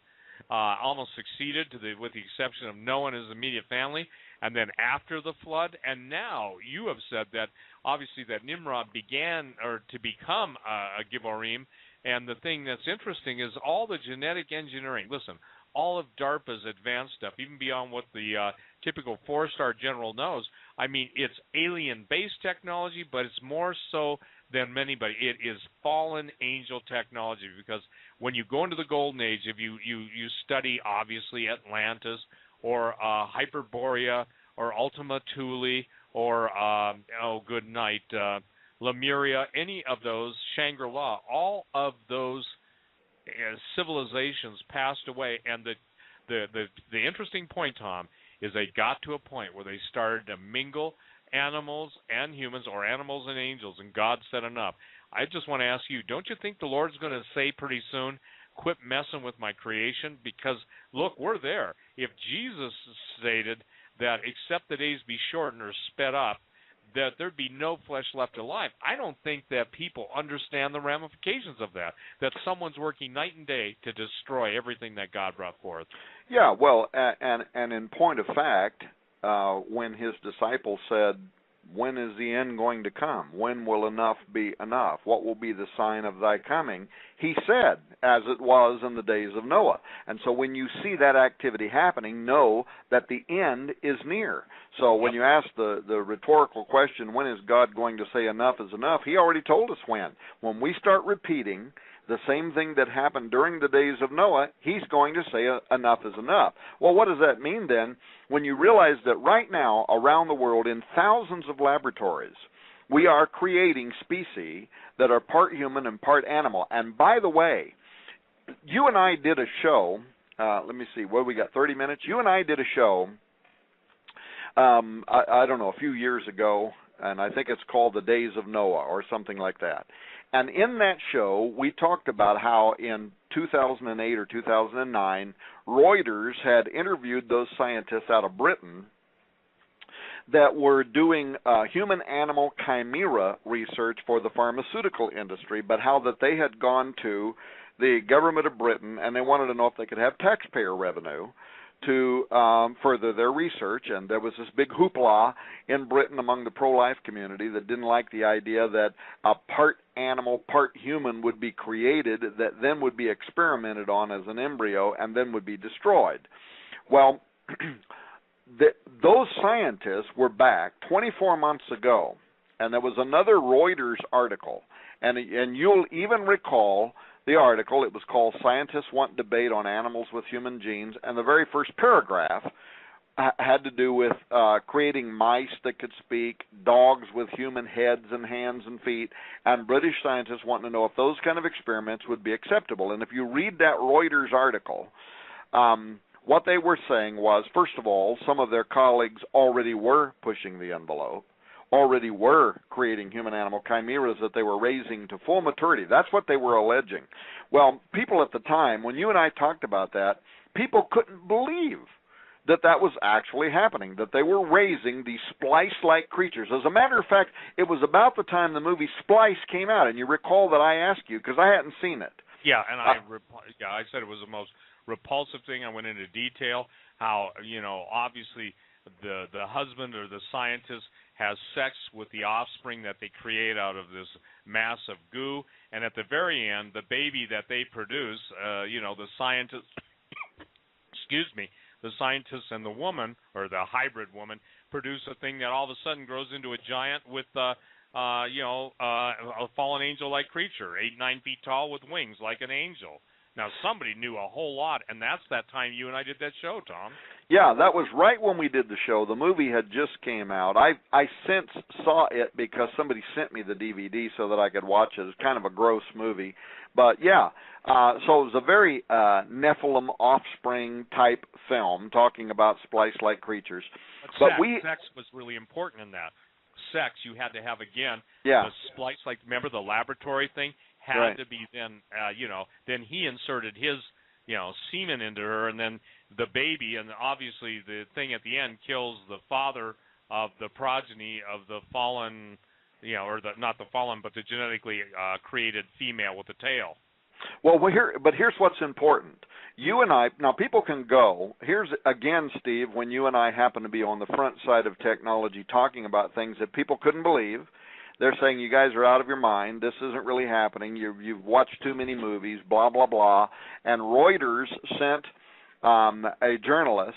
Almost succeeded, with the exception of Noah and his immediate family. And then after the flood, and now you have said that obviously that Nimrod began to become a Gibborim. And the thing that's interesting is all the genetic engineering. Listen, all of DARPA's advanced stuff, even beyond what the typical 4-star general knows. I mean, it's alien-based technology, but it's more so than anybody. It is fallen angel technology because when you go into the Golden Age, if you study, obviously, Atlantis or Hyperborea or Ultima Thule or, Lemuria, any of those, Shangri-La, all of those civilizations passed away. And the interesting point, Tom, is they got to a point where they started to mingle animals and humans, or animals and angels, and God said enough. I just want to ask you, don't you think the Lord's going to say pretty soon, quit messing with my creation? Because, look, we're there. If Jesus stated that except the days be shortened or sped up, that there'd be no flesh left alive, I don't think that people understand the ramifications of that someone's working night and day to destroy everything that God brought forth. Yeah, well, and in point of fact, when his disciples said, when is the end going to come? When will enough be enough? What will be the sign of thy coming? He said, as it was in the days of Noah. And so when you see that activity happening, know that the end is near. So when you ask the rhetorical question, when is God going to say enough is enough? He already told us when. When we start repeating the same thing that happened during the days of Noah, he's going to say enough is enough. Well, what does that mean then? When you realize that right now around the world in thousands of laboratories, we are creating species that are part human and part animal. And by the way, you and I did a show, let me see, what we got, 30 minutes? You and I did a show, I don't know, a few years ago, and I think it's called The Days of Noah or something like that. And in that show, we talked about how in 2008 or 2009, Reuters had interviewed those scientists out of Britain that were doing human-animal chimera research for the pharmaceutical industry, but how that they had gone to the government of Britain and they wanted to know if they could have taxpayer revenue to further their research. And there was this big hoopla in Britain among the pro-life community that didn't like the idea that a part animal, part human would be created that then would be experimented on as an embryo and then would be destroyed. Well, those scientists were back 24 months ago, and there was another Reuters article, and you'll even recall the article. It was called "Scientists Want Debate on Animals with Human Genes," and the very first paragraph had to do with creating mice that could speak, dogs with human heads and hands and feet, and British scientists wanting to know if those kind of experiments would be acceptable. And if you read that Reuters article, what they were saying was, first of all, some of their colleagues already were pushing the envelope, already were creating human-animal chimeras that they were raising to full maturity. That's what they were alleging. Well, people at the time, when you and I talked about that, people couldn't believe that that was actually happening, that they were raising these Splice-like creatures. As a matter of fact, it was about the time the movie Splice came out, and you recall that I asked you, because I hadn't seen it. Yeah, and I said it was the most repulsive thing. I went into detail how, obviously the husband or the scientist has sex with the offspring that they create out of this mass of goo, and at the very end, the baby that they produce, the scientist, the scientist and the woman, or the hybrid woman, produce a thing that all of a sudden grows into a giant with, a fallen angel-like creature, 8-9 feet tall with wings like an angel. Now, somebody knew a whole lot, and that's that time you and I did that show, Tom. Yeah, that was right when we did the show. The movie had just came out. I since saw it because somebody sent me the DVD so that I could watch it. It's kind of a gross movie. But, yeah, so it was a very Nephilim offspring type film talking about Splice-like creatures. But sex was really important in that. Sex, you had to have, again, the Splice-like, remember the laboratory thing? Had to be then, then he inserted his, semen into her, and then the baby, and obviously the thing at the end kills the father of the progeny of the fallen, or not the fallen, but the genetically created female with the tail. Well, here's what's important. You and I, now people can go, here's, again, Steve, when you and I happen to be on the front side of technology talking about things that people couldn't believe. They're saying, you guys are out of your mind. This isn't really happening. You've watched too many movies, blah, blah, blah. And Reuters sent a journalist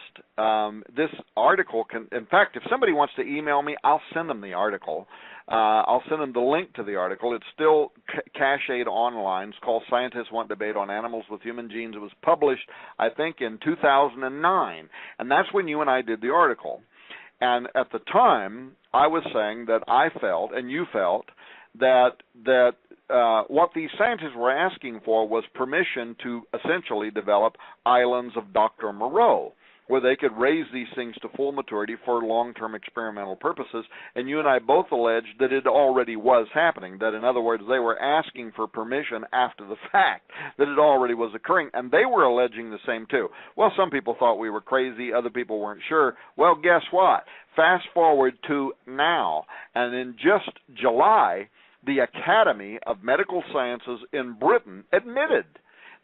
this article. In fact, if somebody wants to email me, I'll send them the article. I'll send them the link to the article. It's still cached online. It's called Scientists Want Debate on Animals with Human Genes. It was published, I think, in 2009. And that's when you and I did the article. And at the time, I was saying that I felt, and you felt, that what these scientists were asking for was permission to essentially develop islands of Dr. Moreau, where they could raise these things to full maturity for long-term experimental purposes. And you and I both alleged that it already was happening, that in other words, they were asking for permission after the fact, that it already was occurring, and they were alleging the same too. Well, some people thought we were crazy, other people weren't sure. Well, guess what? Fast forward to now, and in just July, the Academy of Medical Sciences in Britain admitted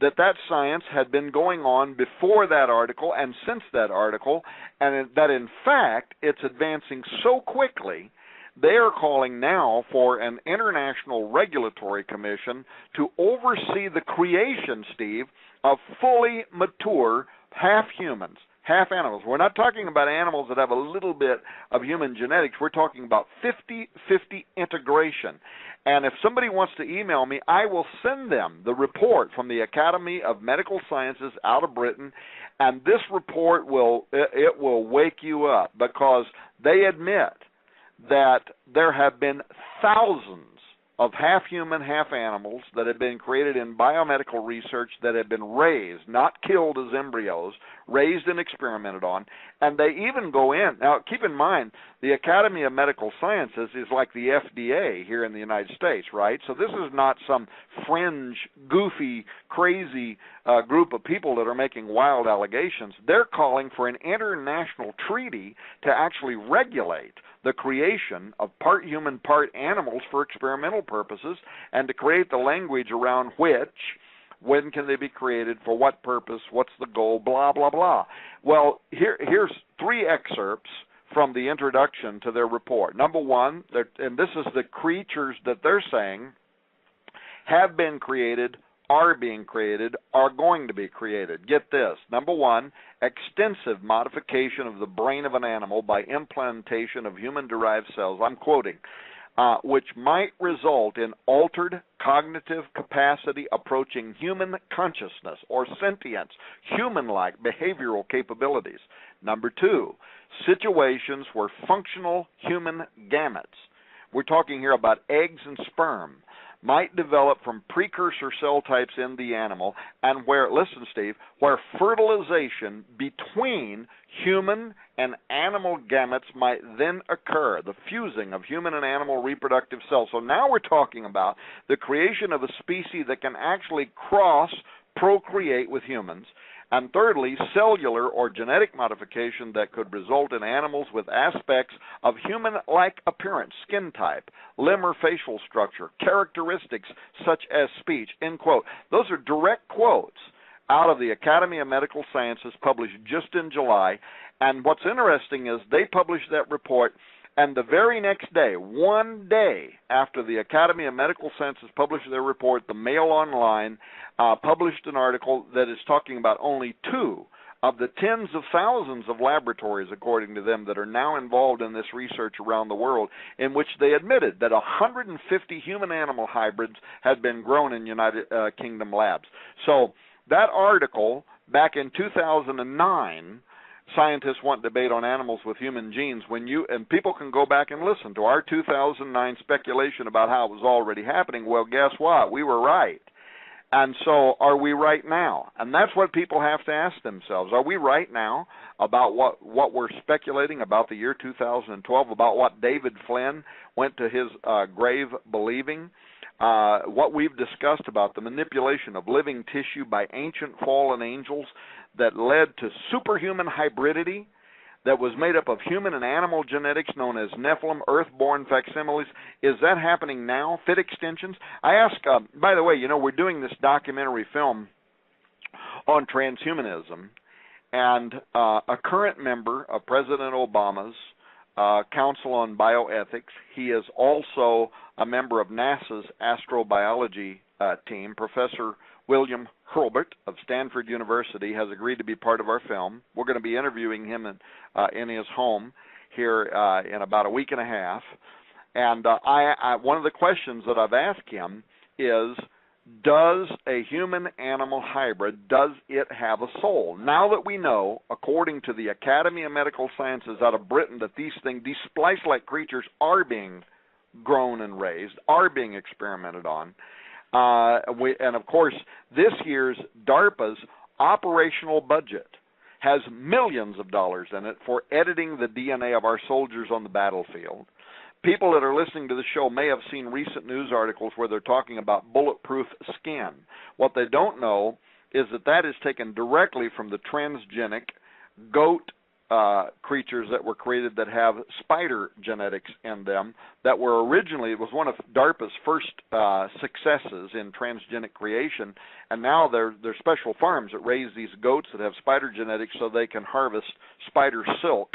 that science had been going on before that article and since that article, and that in fact it's advancing so quickly, they are calling now for an international regulatory commission to oversee the creation, Steve, of fully mature half humans, half animals. We're not talking about animals that have a little bit of human genetics. We're talking about 50-50 integration. And if somebody wants to email me, I will send them the report from the Academy of Medical Sciences out of Britain, and this report will wake you up, because they admit that there have been thousands of half-human, half-animals that have been created in biomedical research that have been raised, not killed as embryos, raised and experimented on, and they even go in. Now, keep in mind, the Academy of Medical Sciences is like the FDA here in the United States, right? So this is not some fringe, goofy, crazy group of people that are making wild allegations. They're calling for an international treaty to actually regulate the creation of part human, part animals for experimental purposes, and to create the language around which When can they be created? For what purpose? What's the goal? Blah, blah, blah. Well, here's 3 excerpts from the introduction to their report. Number 1, and this is the creatures that they're saying have been created, are being created, are going to be created. Get this. Number 1, extensive modification of the brain of an animal by implantation of human-derived cells. I'm quoting. Which might result in altered cognitive capacity approaching human consciousness or sentience, human-like behavioral capabilities. Number 2, situations where functional human gametes, we're talking here about eggs and sperm, might develop from precursor cell types in the animal, and where, listen, Steve, where fertilization between human and animal gametes might then occur, the fusing of human and animal reproductive cells. So now we're talking about the creation of a species that can actually procreate with humans. And thirdly, cellular or genetic modification that could result in animals with aspects of human-like appearance, skin type, limb or facial structure, characteristics such as speech, end quote. Those are direct quotes out of the Academy of Medical Sciences published just in July. And what's interesting is they published that report, and the very next day, one day after the Academy of Medical Sciences published their report, the Mail Online published an article that is talking about only 2 of the tens of thousands of laboratories, according to them, that are now involved in this research around the world, in which they admitted that 150 human-animal hybrids had been grown in United Kingdom labs. So that article, back in 2009, Scientists Want Debate on Animals with Human Genes, and people can go back and listen to our 2009 speculation about how it was already happening. Well, guess what? We were right. And so are we right now? And that's what people have to ask themselves. Are we right now about what we're speculating about the year 2012, about what David Flynn went to his grave believing? What we've discussed about the manipulation of living tissue by ancient fallen angels that led to superhuman hybridity that was made up of human and animal genetics known as Nephilim, earth-born facsimiles. Is that happening now? Fit extensions? I ask, by the way, we're doing this documentary film on transhumanism, and a current member of President Obama's Council on Bioethics, he is also a member of NASA's astrobiology team, Professor William Hurlburt of Stanford University, has agreed to be part of our film. We're going to be interviewing him in his home here in about a week and a half. And one of the questions that I've asked him is, does a human-animal hybrid, does it have a soul? Now that we know, according to the Academy of Medical Sciences out of Britain, that these splice-like creatures are being grown and raised, are being experimented on, and of course, this year's DARPA's operational budget has millions of dollars in it for editing the DNA of our soldiers on the battlefield. People that are listening to the show may have seen recent news articles where they're talking about bulletproof skin. What they don't know is that is taken directly from the transgenic goat creatures that were created that have spider genetics in them that were originally, it was one of DARPA's first successes in transgenic creation, and now they're special farms that raise these goats that have spider genetics so they can harvest spider silk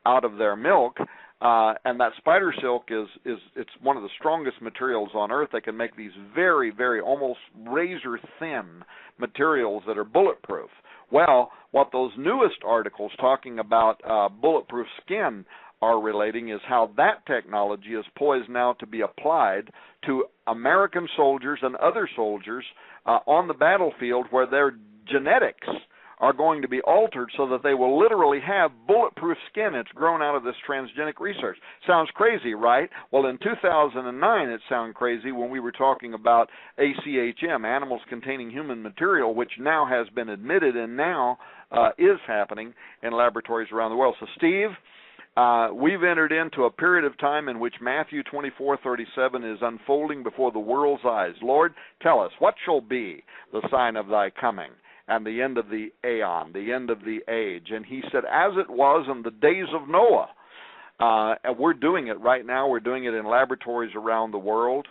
out of their milk. And that spider silk it's one of the strongest materials on earth. They can make these very, very almost razor thin materials that are bulletproof. Well, what those newest articles talking about bulletproof skin are relating is how that technology is poised now to be applied to American soldiers and other soldiers on the battlefield, where their genetics are going to be altered so that they will literally have bulletproof skin that's grown out of this transgenic research. Sounds crazy, right? Well, in 2009, it sounded crazy when we were talking about ACHM, animals containing human material, which now has been admitted and now is happening in laboratories around the world. So, Steve, we've entered into a period of time in which Matthew 24:37 is unfolding before the world's eyes. Lord, tell us, what shall be the sign of thy coming and the end of the aeon, the end of the age? And he said, as it was in the days of Noah. And we're doing it right now. We're doing it in laboratories around the world.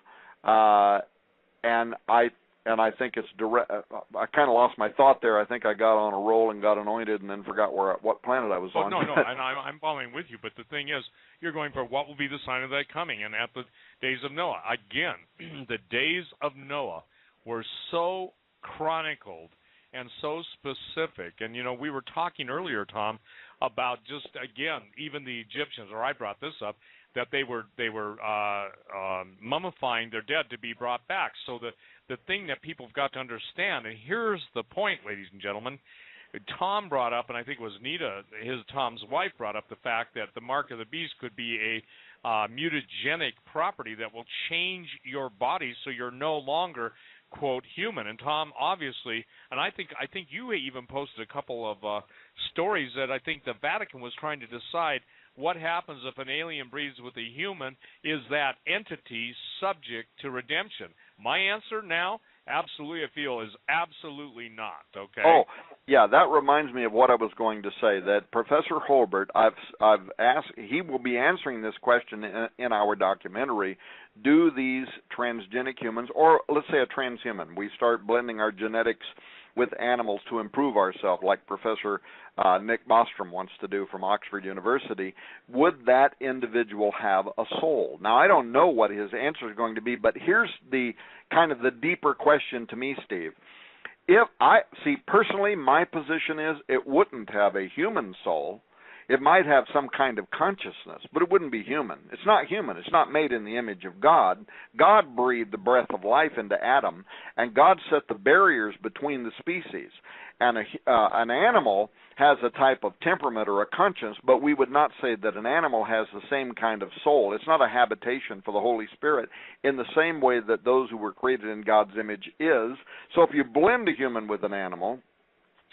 And I and I think it's direct. I kind of lost my thought there. I think I got on a roll and got anointed, and then forgot what planet I was on. No, and I'm following with you. But the thing is, you're going for what will be the sign of that coming, and at the days of Noah. Again, the days of Noah were so chronicled and so specific. And we were talking earlier, Tom, about just again, even the Egyptians, or I brought this up, that they were mummifying their dead to be brought back. So the thing that people have got to understand, and here's the point, ladies and gentlemen, Tom brought up, and I think it was Nita, Tom's wife, brought up the fact that the mark of the beast could be a mutagenic property that will change your body so you're no longer, quote, human. And Tom, obviously, and I think you even posted a couple of stories that I think the Vatican was trying to decide what happens if an alien breeds with a human. Is that entity subject to redemption? My answer now, absolutely, I feel, is absolutely not. Okay. Oh, yeah, that reminds me of what I was going to say. That Professor Holbert, I've asked. He will be answering this question in our documentary. Do these transgenic humans, or let's say a transhuman, we start blending our genetics with animals to improve ourselves, like Professor Nick Bostrom wants to do from Oxford University, would that individual have a soul? Now, I don't know what his answer is going to be, but here's the kind of the deeper question to me, Steve. If I see, personally, my position is it wouldn't have a human soul. It might have some kind of consciousness, but it wouldn't be human. It's not human. It's not made in the image of God. God breathed the breath of life into Adam, and God set the barriers between the species. And an animal has a type of temperament or a conscience, but we would not say that an animal has the same kind of soul. It's not a habitation for the Holy Spirit in the same way that those who were created in God's image is. So if you blend a human with an animal,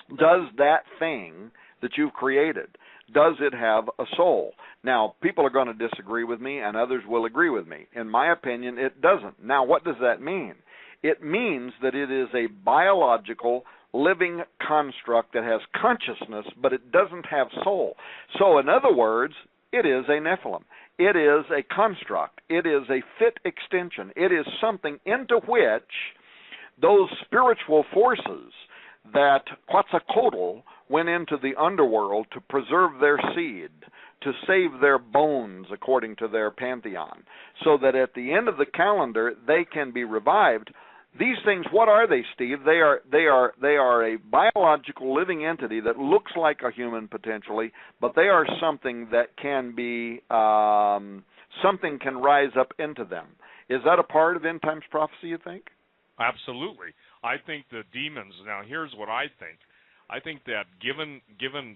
does that thing that you've created, does it have a soul? Now, people are going to disagree with me, and others will agree with me. In my opinion, it doesn't. Now, what does that mean? It means that it is a biological, living construct that has consciousness, but it doesn't have soul. So, in other words, it is a Nephilim. It is a construct. It is a fit extension. It is something into which those spiritual forces that Quetzalcoatl went into the underworld to preserve their seed, to save their bones, according to their pantheon, so that at the end of the calendar they can be revived. These things, what are they, Steve? They are a biological living entity that looks like a human potentially, but they are something that can be something can rise up into them. Is that a part of end times prophecy, you think? Absolutely. I think the demons. Now, here's what I think. I think that given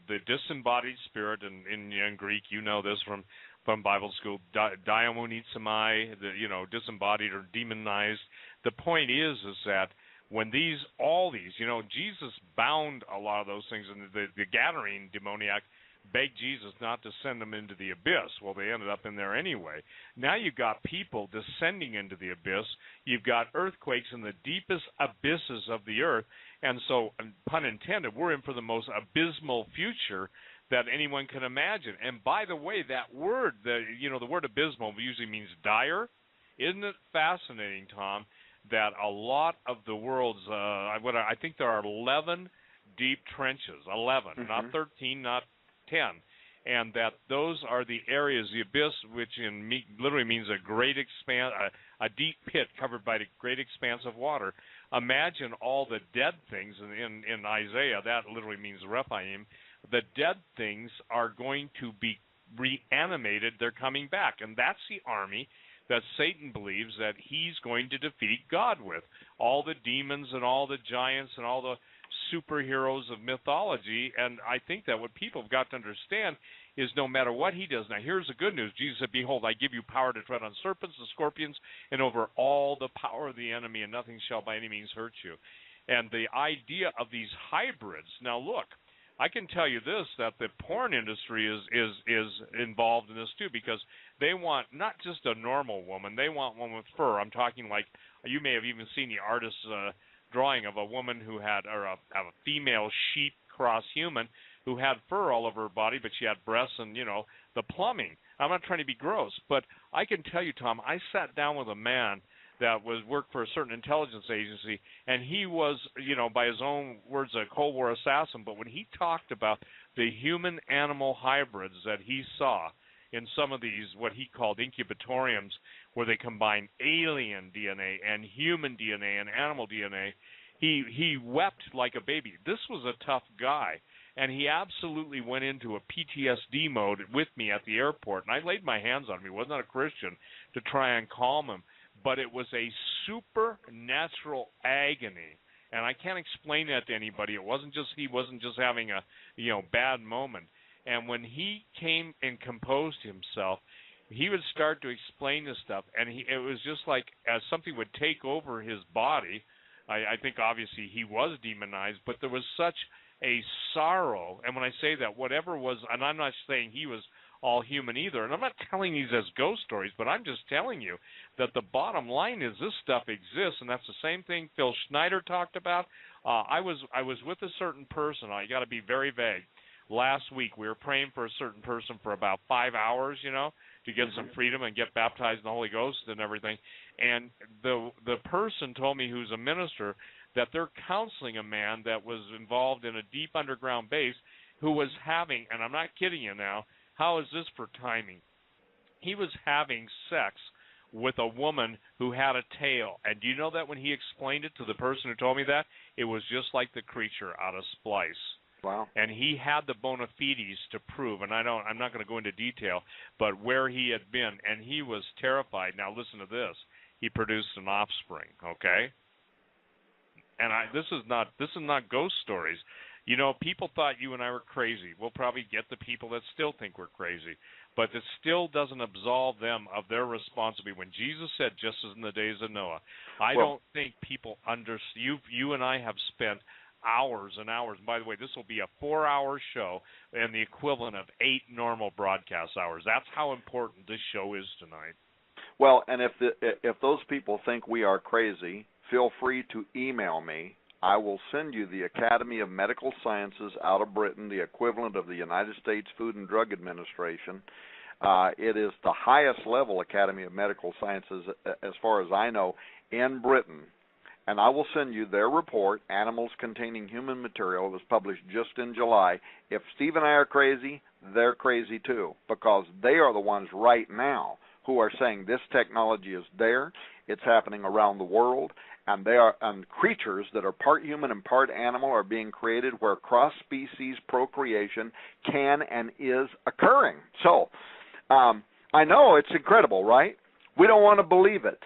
the disembodied spirit in Greek, you know this from Bible school, daemonizomai, disembodied or demonized. The point is that when all these, Jesus bound a lot of those things, and the Gadarene demoniac begged Jesus not to send them into the abyss. Well, they ended up in there anyway. Now you've got people descending into the abyss. You've got earthquakes in the deepest abysses of the earth. And so, pun intended, we're in for the most abysmal future that anyone can imagine. And by the way, that word, the word abysmal usually means dire. Isn't it fascinating, Tom, that a lot of the world's, I think there are 11 deep trenches, 11, not 13, not 10, and that those are the areas, the abyss, which literally means a great expanse, a deep pit covered by a great expanse of water. Imagine all the dead things in Isaiah. That literally means Rephaim. The dead things are going to be reanimated. They're coming back, and that's the army that Satan believes that he's going to defeat God with. All the demons and all the giants and all the superheroes of mythology. And I think that what people have got to understand is no matter what he does. Now, here's the good news. Jesus said, behold, I give you power to tread on serpents and scorpions and over all the power of the enemy, and nothing shall by any means hurt you. And the idea of these hybrids. Now, look, I can tell you this, that the porn industry is involved in this too, because they want not just a normal woman, they want one with fur. I'm talking like, you may have even seen the artist's drawing of a woman who had, or a female sheep cross human who had fur all over her body, but she had breasts and, the plumbing. I'm not trying to be gross, but I can tell you, Tom, I sat down with a man that worked for a certain intelligence agency, and he was, by his own words, a Cold War assassin. But when he talked about the human-animal hybrids that he saw in some of these, what he called incubatoriums, where they combine alien DNA and human DNA and animal DNA, he wept like a baby. This was a tough guy, and he absolutely went into a PTSD mode with me at the airport, and I laid my hands on him. He was not a Christian, to try and calm him, but it was a supernatural agony, and I can't explain that to anybody. He wasn't just having a bad moment. And when he came and composed himself, he would start to explain this stuff, and it was just like as something would take over his body. I think obviously he was demonized, but there was such a sorrow. And when I say that, whatever was, and I'm not saying he was all human either, and I'm not telling these as ghost stories, but I'm just telling you that the bottom line is this stuff exists, and that's the same thing Phil Schneider talked about. I was with a certain person. I got to be very vague. Last week, we were praying for a certain person for about 5 hours, to get some freedom and get baptized in the Holy Ghost and everything. And the person told me, who's a minister, that they're counseling a man that was involved in a deep underground base who was having, and I'm not kidding you now, how is this for timing? He was having sex with a woman who had a tail. And do you know that when he explained it to the person who told me that, it was just like the creature out of Splice. Wow. And he had the bona fides to prove, and I'm not going to go into detail, but where he had been, and he was terrified. Now listen to this. He produced an offspring, okay? And this is not ghost stories. People thought you and I were crazy. We'll probably get the people that still think we're crazy. But it still doesn't absolve them of their responsibility. When Jesus said, just as in the days of Noah, I don't think people understand. You and I have spent hours and hours. By the way, this will be a 4-hour show and the equivalent of 8 normal broadcast hours. That's how important this show is tonight. Well, and if those people think we are crazy, feel free to email me. I will send you the Academy of Medical Sciences out of Britain, the equivalent of the United States Food and Drug Administration. It is the highest level Academy of Medical Sciences, as far as I know, in Britain. And I will send you their report, Animals Containing Human Material. It was published just in July. If Steve and I are crazy, they're crazy too, because they are the ones right now who are saying this technology is there, it's happening around the world, and creatures that are part human and part animal are being created where cross-species procreation can and is occurring. So, I know it's incredible, right? We don't want to believe it.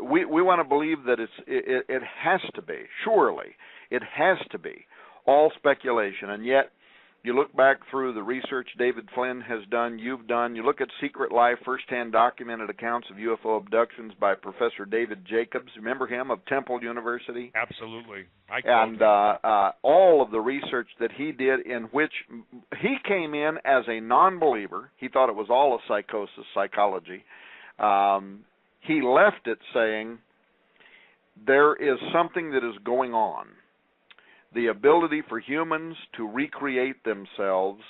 We want to believe that it has to be, surely. It has to be all speculation, and yet you look back through the research David Flynn has done, you've done, you look at Secret Life, first-hand documented accounts of UFO abductions by Professor David Jacobs. Remember him, of Temple University? Absolutely. And all of the research that he did, in which he came in as a non-believer. He thought it was all a psychology. He left it saying there is something that is going on. The ability for humans to recreate themselves,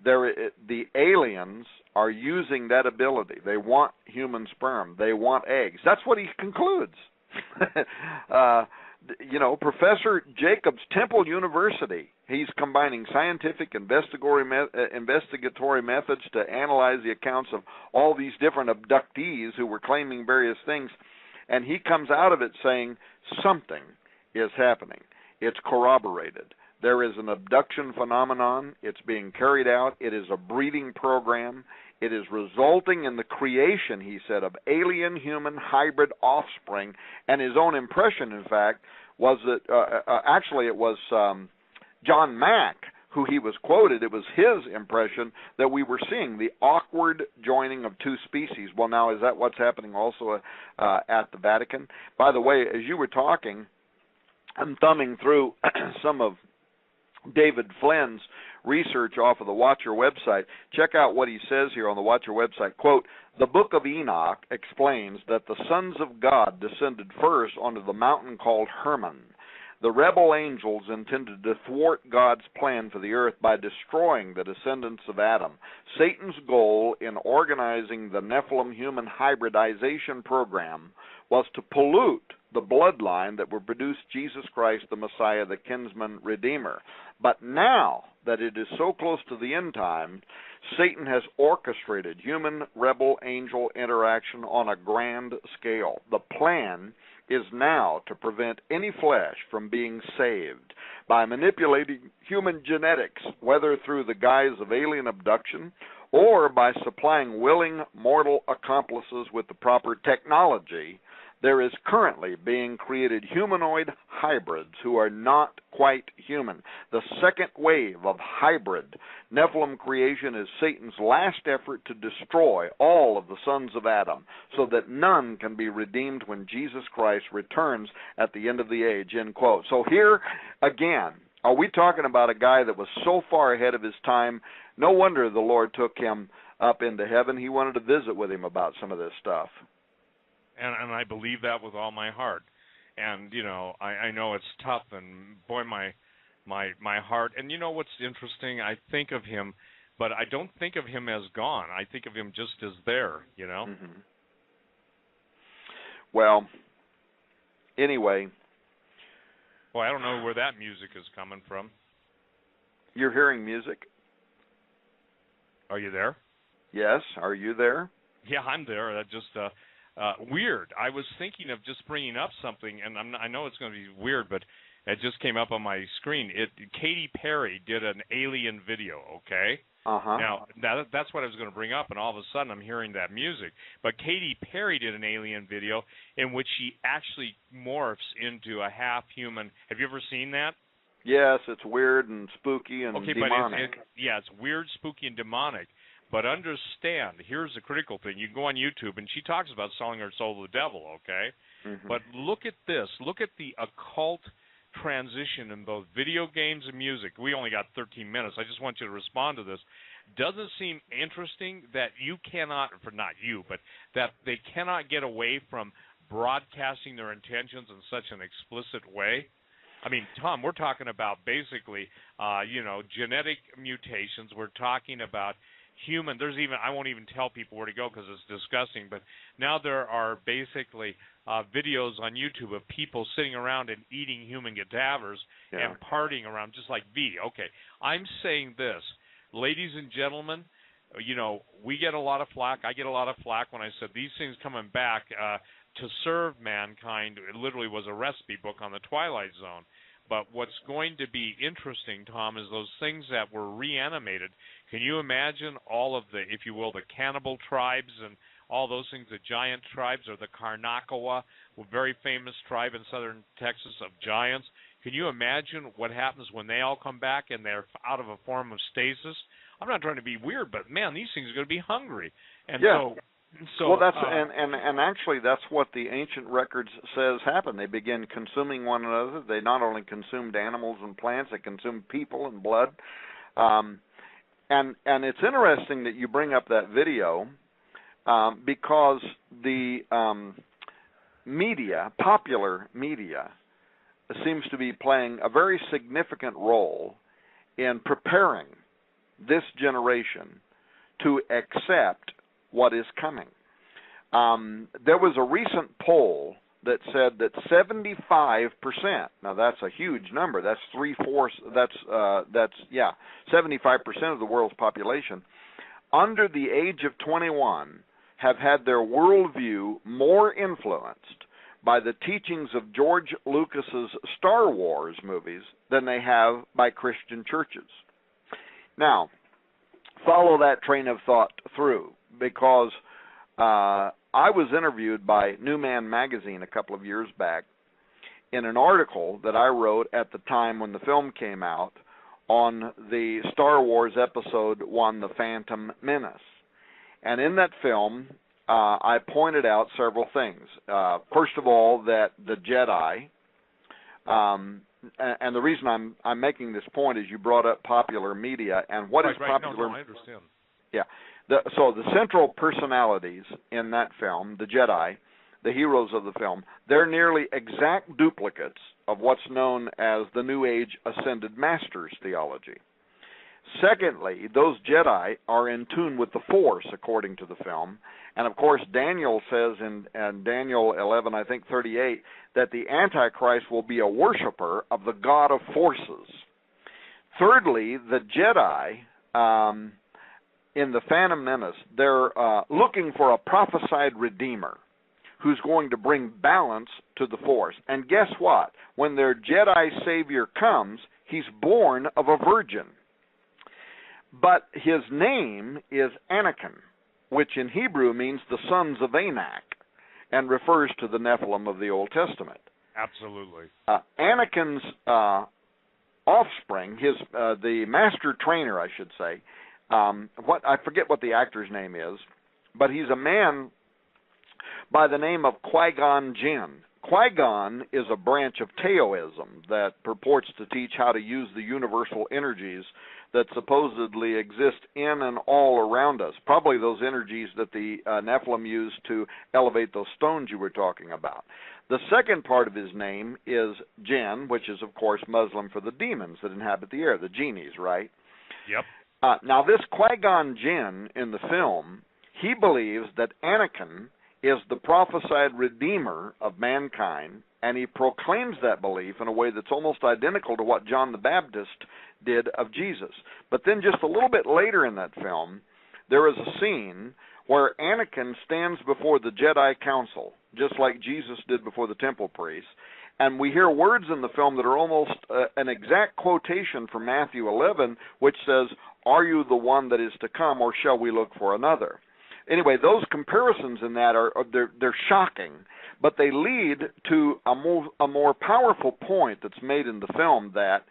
the aliens are using that ability. They want human sperm. They want eggs. That's what he concludes. Professor Jacobs, Temple University, he's combining scientific investigatory methods to analyze the accounts of all these different abductees who were claiming various things, and he comes out of it saying something is happening. It's corroborated. There is an abduction phenomenon. It's being carried out. It is a breeding program. It is resulting in the creation, he said, of alien-human hybrid offspring. And his own impression, in fact, was that actually it was John Mack who he was quoted. It was his impression that we were seeing the awkward joining of two species. Well, now, is that what's happening also at the Vatican? By the way, as you were talking, I'm thumbing through some of David Flynn's research off of the Watcher website. Check out what he says here on the Watcher website. Quote, the Book of Enoch explains that the sons of God descended first onto the mountain called Hermon. The rebel angels intended to thwart God's plan for the earth by destroying the descendants of Adam. Satan's goal in organizing the Nephilim human hybridization program was to pollute the bloodline that would produce Jesus Christ, the Messiah, the kinsman redeemer. But now that it is so close to the end time, Satan has orchestrated human rebel angel interaction on a grand scale. The plan is now to prevent any flesh from being saved by manipulating human genetics, whether through the guise of alien abduction or by supplying willing mortal accomplices with the proper technology. There is currently being created humanoid hybrids who are not quite human. The second wave of hybrid Nephilim creation is Satan's last effort to destroy all of the sons of Adam so that none can be redeemed when Jesus Christ returns at the end of the age, end quote. So here, again, are we talking about a guy that was so far ahead of his time? No wonder the Lord took him up into heaven. He wanted to visit with him about some of this stuff. And I believe that with all my heart. And, you know, I know it's tough, and boy, my heart. And you know what's interesting? I think of him, but I don't think of him as gone. I think of him just as there, you know? Mm-hmm. Well, anyway. Well, I don't know where that music is coming from. You're hearing music? Are you there? Yes. Are you there? Yeah, I'm there. That just... weird. I was thinking of just bringing up something, and I know it's going to be weird, but it just came up on my screen. Katy Perry did an alien video, okay? Uh-huh. Now, that's what I was going to bring up, and all of a sudden I'm hearing that music. But Katy Perry did an alien video in which she actually morphs into a half-human. Have you ever seen that? Yes, it's weird and spooky and demonic. But it's weird, spooky, and demonic. But understand, here's the critical thing. You can go on YouTube, and she talks about selling her soul to the devil, okay? Mm-hmm. But look at this. Look at the occult transition in both video games and music. We only got 13 minutes. I just want you to respond to this. Doesn't it seem interesting that you cannot, for not you, but that they cannot get away from broadcasting their intentions in such an explicit way? I mean, Tom, we're talking about basically, genetic mutations. We're talking about human. I won't even tell people where to go because it's disgusting, but now there are basically videos on YouTube of people sitting around and eating human cadavers and partying around just like V. Okay, I'm saying this. Ladies and gentlemen, we get a lot of flack. I get a lot of flack when I said these things coming back to serve mankind. It literally was a recipe book on the Twilight Zone. But what's going to be interesting, Tom, is those things that were reanimated. Can you imagine all of the, if you will, the cannibal tribes and all those things, the giant tribes, or the Karnakawa, a very famous tribe in southern Texas of giants? Can you imagine what happens when they all come back and they're out of a form of stasis? I'm not trying to be weird, but, man, these things are going to be hungry. And well, that's and actually that's what the ancient records says happened. They began consuming one another. They not only consumed animals and plants, they consumed people and blood. And it's interesting that you bring up that video because the popular media, seems to be playing a very significant role in preparing this generation to accept what is coming. There was a recent poll that said that 75%, now that's a huge number, that's 75% of the world's population, under the age of 21 have had their worldview more influenced by the teachings of George Lucas's Star Wars movies than they have by Christian churches. Now, follow that train of thought through, because I was interviewed by New Man magazine a couple of years back in an article that I wrote at the time when the film came out on the Star Wars Episode 1, The Phantom Menace. And in that film, I pointed out several things. First of all, that the Jedi, and the reason I'm making this point is you brought up popular media, and what is popular? No, I understand. Yeah. So the central personalities in that film, the Jedi, the heroes of the film, they're nearly exact duplicates of what's known as the New Age Ascended Masters theology. Secondly, those Jedi are in tune with the Force, according to the film. And, of course, Daniel says in Daniel 11, I think 38, that the Antichrist will be a worshiper of the God of forces. Thirdly, the Jedi, in the Phantom Menace, they're looking for a prophesied Redeemer who's going to bring balance to the Force. And guess what? When their Jedi Savior comes, he's born of a virgin. But his name is Anakin, which in Hebrew means the sons of Anak, and refers to the Nephilim of the Old Testament. Absolutely. Anakin's offspring, the master trainer, I should say, I forget what the actor's name is, but he's a man by the name of Qui-Gon Jinn. Qui-Gon is a branch of Taoism that purports to teach how to use the universal energies that supposedly exist in and all around us, probably those energies that the Nephilim used to elevate those stones you were talking about. The second part of his name is Jinn, which is, of course, Muslim for the demons that inhabit the air, the genies, right? Yep. Now, this Qui-Gon Jinn in the film, he believes that Anakin is the prophesied redeemer of mankind, and he proclaims that belief in a way that's almost identical to what John the Baptist did of Jesus. But then just a little bit later in that film, there is a scene where Anakin stands before the Jedi Council, just like Jesus did before the temple priests, and we hear words in the film that are almost an exact quotation from Matthew 11, which says, "Are you the one that is to come, or shall we look for another?" Anyway, those comparisons in that they're shocking, but they lead to a more powerful point that's made in the film, that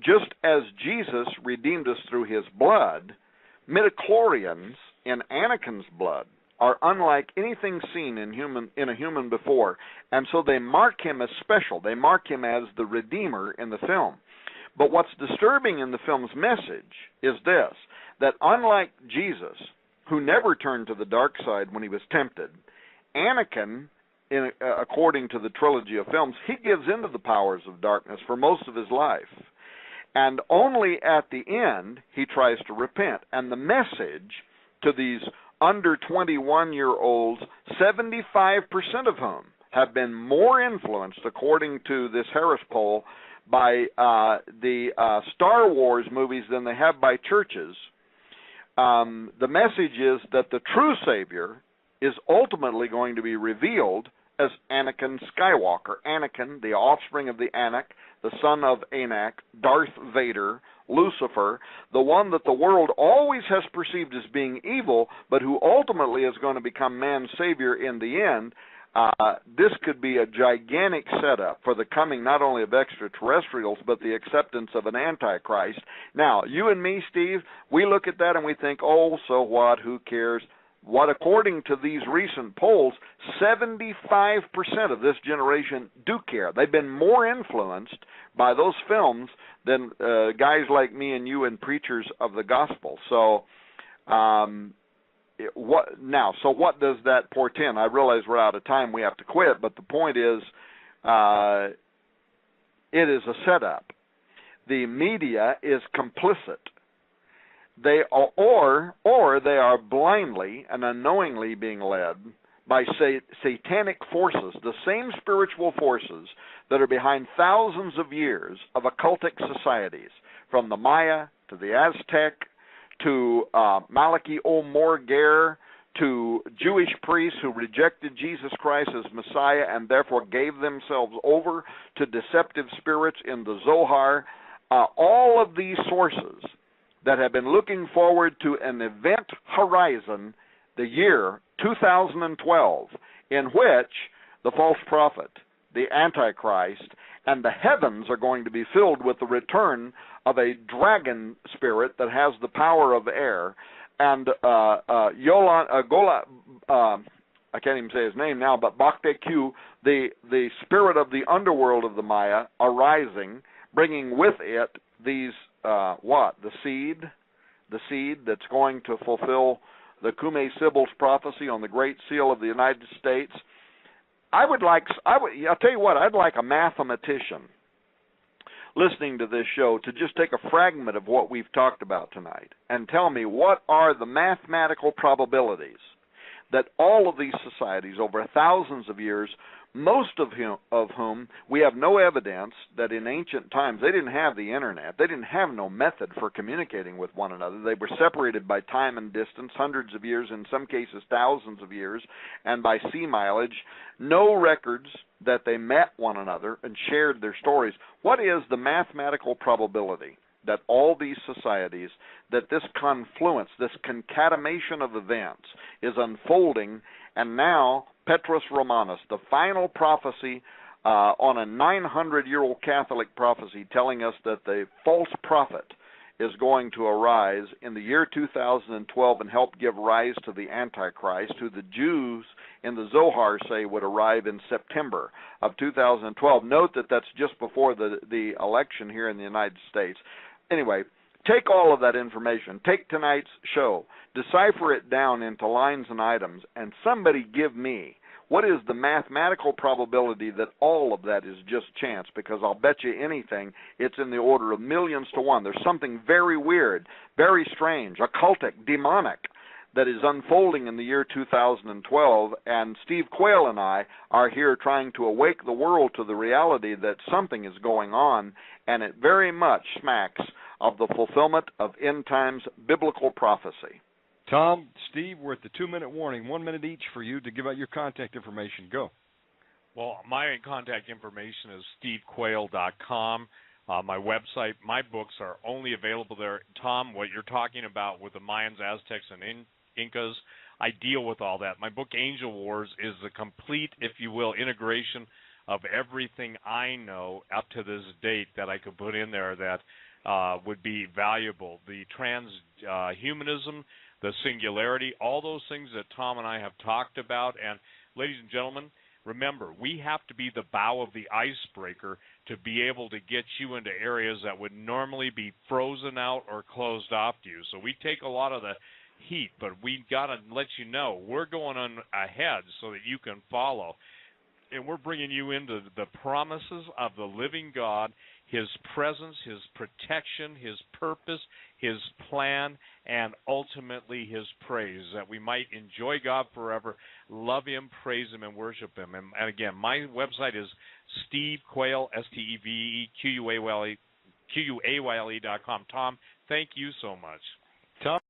just as Jesus redeemed us through his blood, midichlorians in Anakin's blood are unlike anything seen in a human before, and so they mark him as special. They mark him as the Redeemer in the film. But what's disturbing in the film's message is this, that unlike Jesus, who never turned to the dark side when he was tempted, Anakin, according to the trilogy of films, he gives into the powers of darkness for most of his life. And only at the end, he tries to repent. And the message to these under 21-year-olds, 75% of whom have been more influenced, according to this Harris poll, by the Star Wars movies than they have by churches. The message is that the true Savior is ultimately going to be revealed as Anakin Skywalker. Anakin, the offspring of the Anak, the son of Anak, Darth Vader, Lucifer, the one that the world always has perceived as being evil, but who ultimately is going to become man's Savior in the end. This could be a gigantic setup for the coming not only of extraterrestrials, but the acceptance of an Antichrist. Now, you and me, Steve, we look at that and we think, oh, so what, who cares? What, according to these recent polls, 75% of this generation do care. They've been more influenced by those films than guys like me and you and preachers of the gospel. So, what does that portend? I realize we're out of time, we have to quit, but the point is, it is a setup. The media is complicit. They are, or they are blindly and unknowingly being led by satanic forces, the same spiritual forces that are behind thousands of years of occultic societies, from the Maya to the Aztec to Malachi O'Morger, to Jewish priests who rejected Jesus Christ as Messiah and therefore gave themselves over to deceptive spirits in the Zohar. All of these sources that have been looking forward to an event horizon, the year 2012, in which the false prophet, the Antichrist, and the heavens are going to be filled with the return of a dragon spirit that has the power of air, and I can't even say his name now, but Bakteku, the spirit of the underworld of the Maya, arising, bringing with it these, the seed that's going to fulfill the Kume Sibyl's prophecy on the Great Seal of the United States. I'll tell you what, I'd like a mathematician listening to this show to just take a fragment of what we've talked about tonight and tell me what are the mathematical probabilities that all of these societies over thousands of years, most of whom we have no evidence that in ancient times they didn't have the internet, they didn't have no method for communicating with one another. They were separated by time and distance, hundreds of years, in some cases thousands of years, and by sea mileage. No records that they met one another and shared their stories. What is the mathematical probability that all these societies, that this confluence, this concatenation of events is unfolding, and now Petrus Romanus, the final prophecy on a 900-year-old Catholic prophecy telling us that the false prophet is going to arise in the year 2012 and help give rise to the Antichrist, who the Jews in the Zohar say would arrive in September of 2012. Note that that's just before the election here in the United States. Anyway, take all of that information, take tonight's show, decipher it down into lines and items, and somebody give me what is the mathematical probability that all of that is just chance, because I'll bet you anything it's in the order of millions to one. There's something very weird, very strange, occultic, demonic that is unfolding in the year 2012, and Steve Quayle and I are here trying to awake the world to the reality that something is going on, and it very much smacks of the fulfillment of end times biblical prophecy. Tom, Steve, we're at the 2-minute warning. 1 minute each for you to give out your contact information. Go. Well, my contact information is stevequayle.com. My website, my books are only available there. Tom, what you're talking about with the Mayans, Aztecs, and Incas, I deal with all that. My book, Angel Wars, is the complete, if you will, integration of everything I know up to this date that I could put in there that would be valuable. The transhumanism, the singularity, all those things that Tom and I have talked about. And ladies and gentlemen, remember, we have to be the bow of the icebreaker to be able to get you into areas that would normally be frozen out or closed off to you. So we take a lot of the heat, but we got to let you know we're going on ahead so that you can follow. And we're bringing you into the promises of the living God, His presence, His protection, His purpose, His plan, and ultimately His praise, that we might enjoy God forever, love Him, praise Him, and worship Him. And again, my website is Steve Quayle, SteveQuayle.com. Tom, thank you so much. Tom.